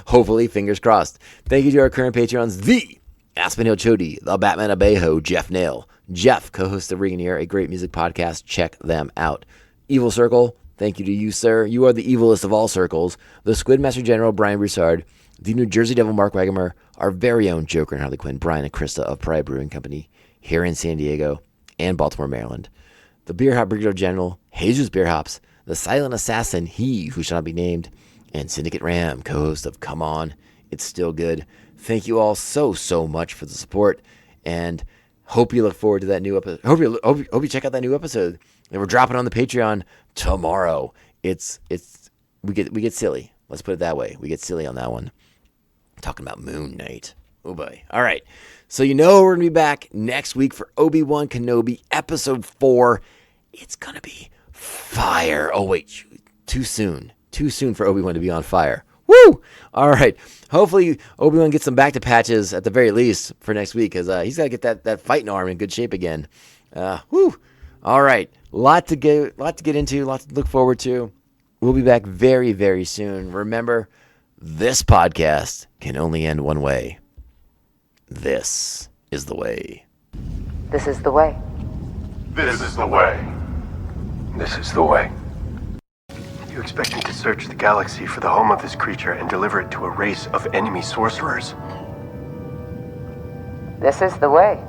Speaker 3: Hopefully, fingers crossed. Thank you to our current Patreons, the Aspen Hill Chody, the Batman Abejo, Jeff Nail. Jeff, co-host of Ring in Ear, a great music podcast. Check them out. Evil Circle, thank you to you, sir. You are the evilest of all circles. The Squidmaster General, Brian Broussard. The New Jersey Devil, Mark Wagemer. Our very own Joker and Harley Quinn, Brian and Krista of Pride Brewing Company, here in San Diego and Baltimore, Maryland. The Beer Hop Brigadier General, Jesus Beer Hops. The Silent Assassin, he who shall not be named. And Syndicate Ram, co-host of Come On, It's Still Good. Thank you all so, so much for the support, and hope you look forward to that new episode. Hope you check out that new episode that we're dropping on the Patreon tomorrow. We get silly. Let's put it that way. We get silly on that one. Talking about Moon Knight. Oh boy. All right. So we're going to be back next week for Obi-Wan Kenobi episode 4. It's going to be fire. Oh wait, too soon. Too soon for Obi-Wan to be on fire. Woo! All right. Hopefully Obi-Wan gets some back to patches at the very least for next week, because he's got to get that fighting arm in good shape again. Woo! All right. Lot to get into, lot to look forward to. We'll be back very, very soon. Remember, this podcast can only end one way. This is the way.
Speaker 10: This is the way.
Speaker 7: This is the way.
Speaker 6: This is the way. You expect me to search the galaxy for the home of this creature and deliver it to a race of enemy sorcerers?
Speaker 10: This is the way.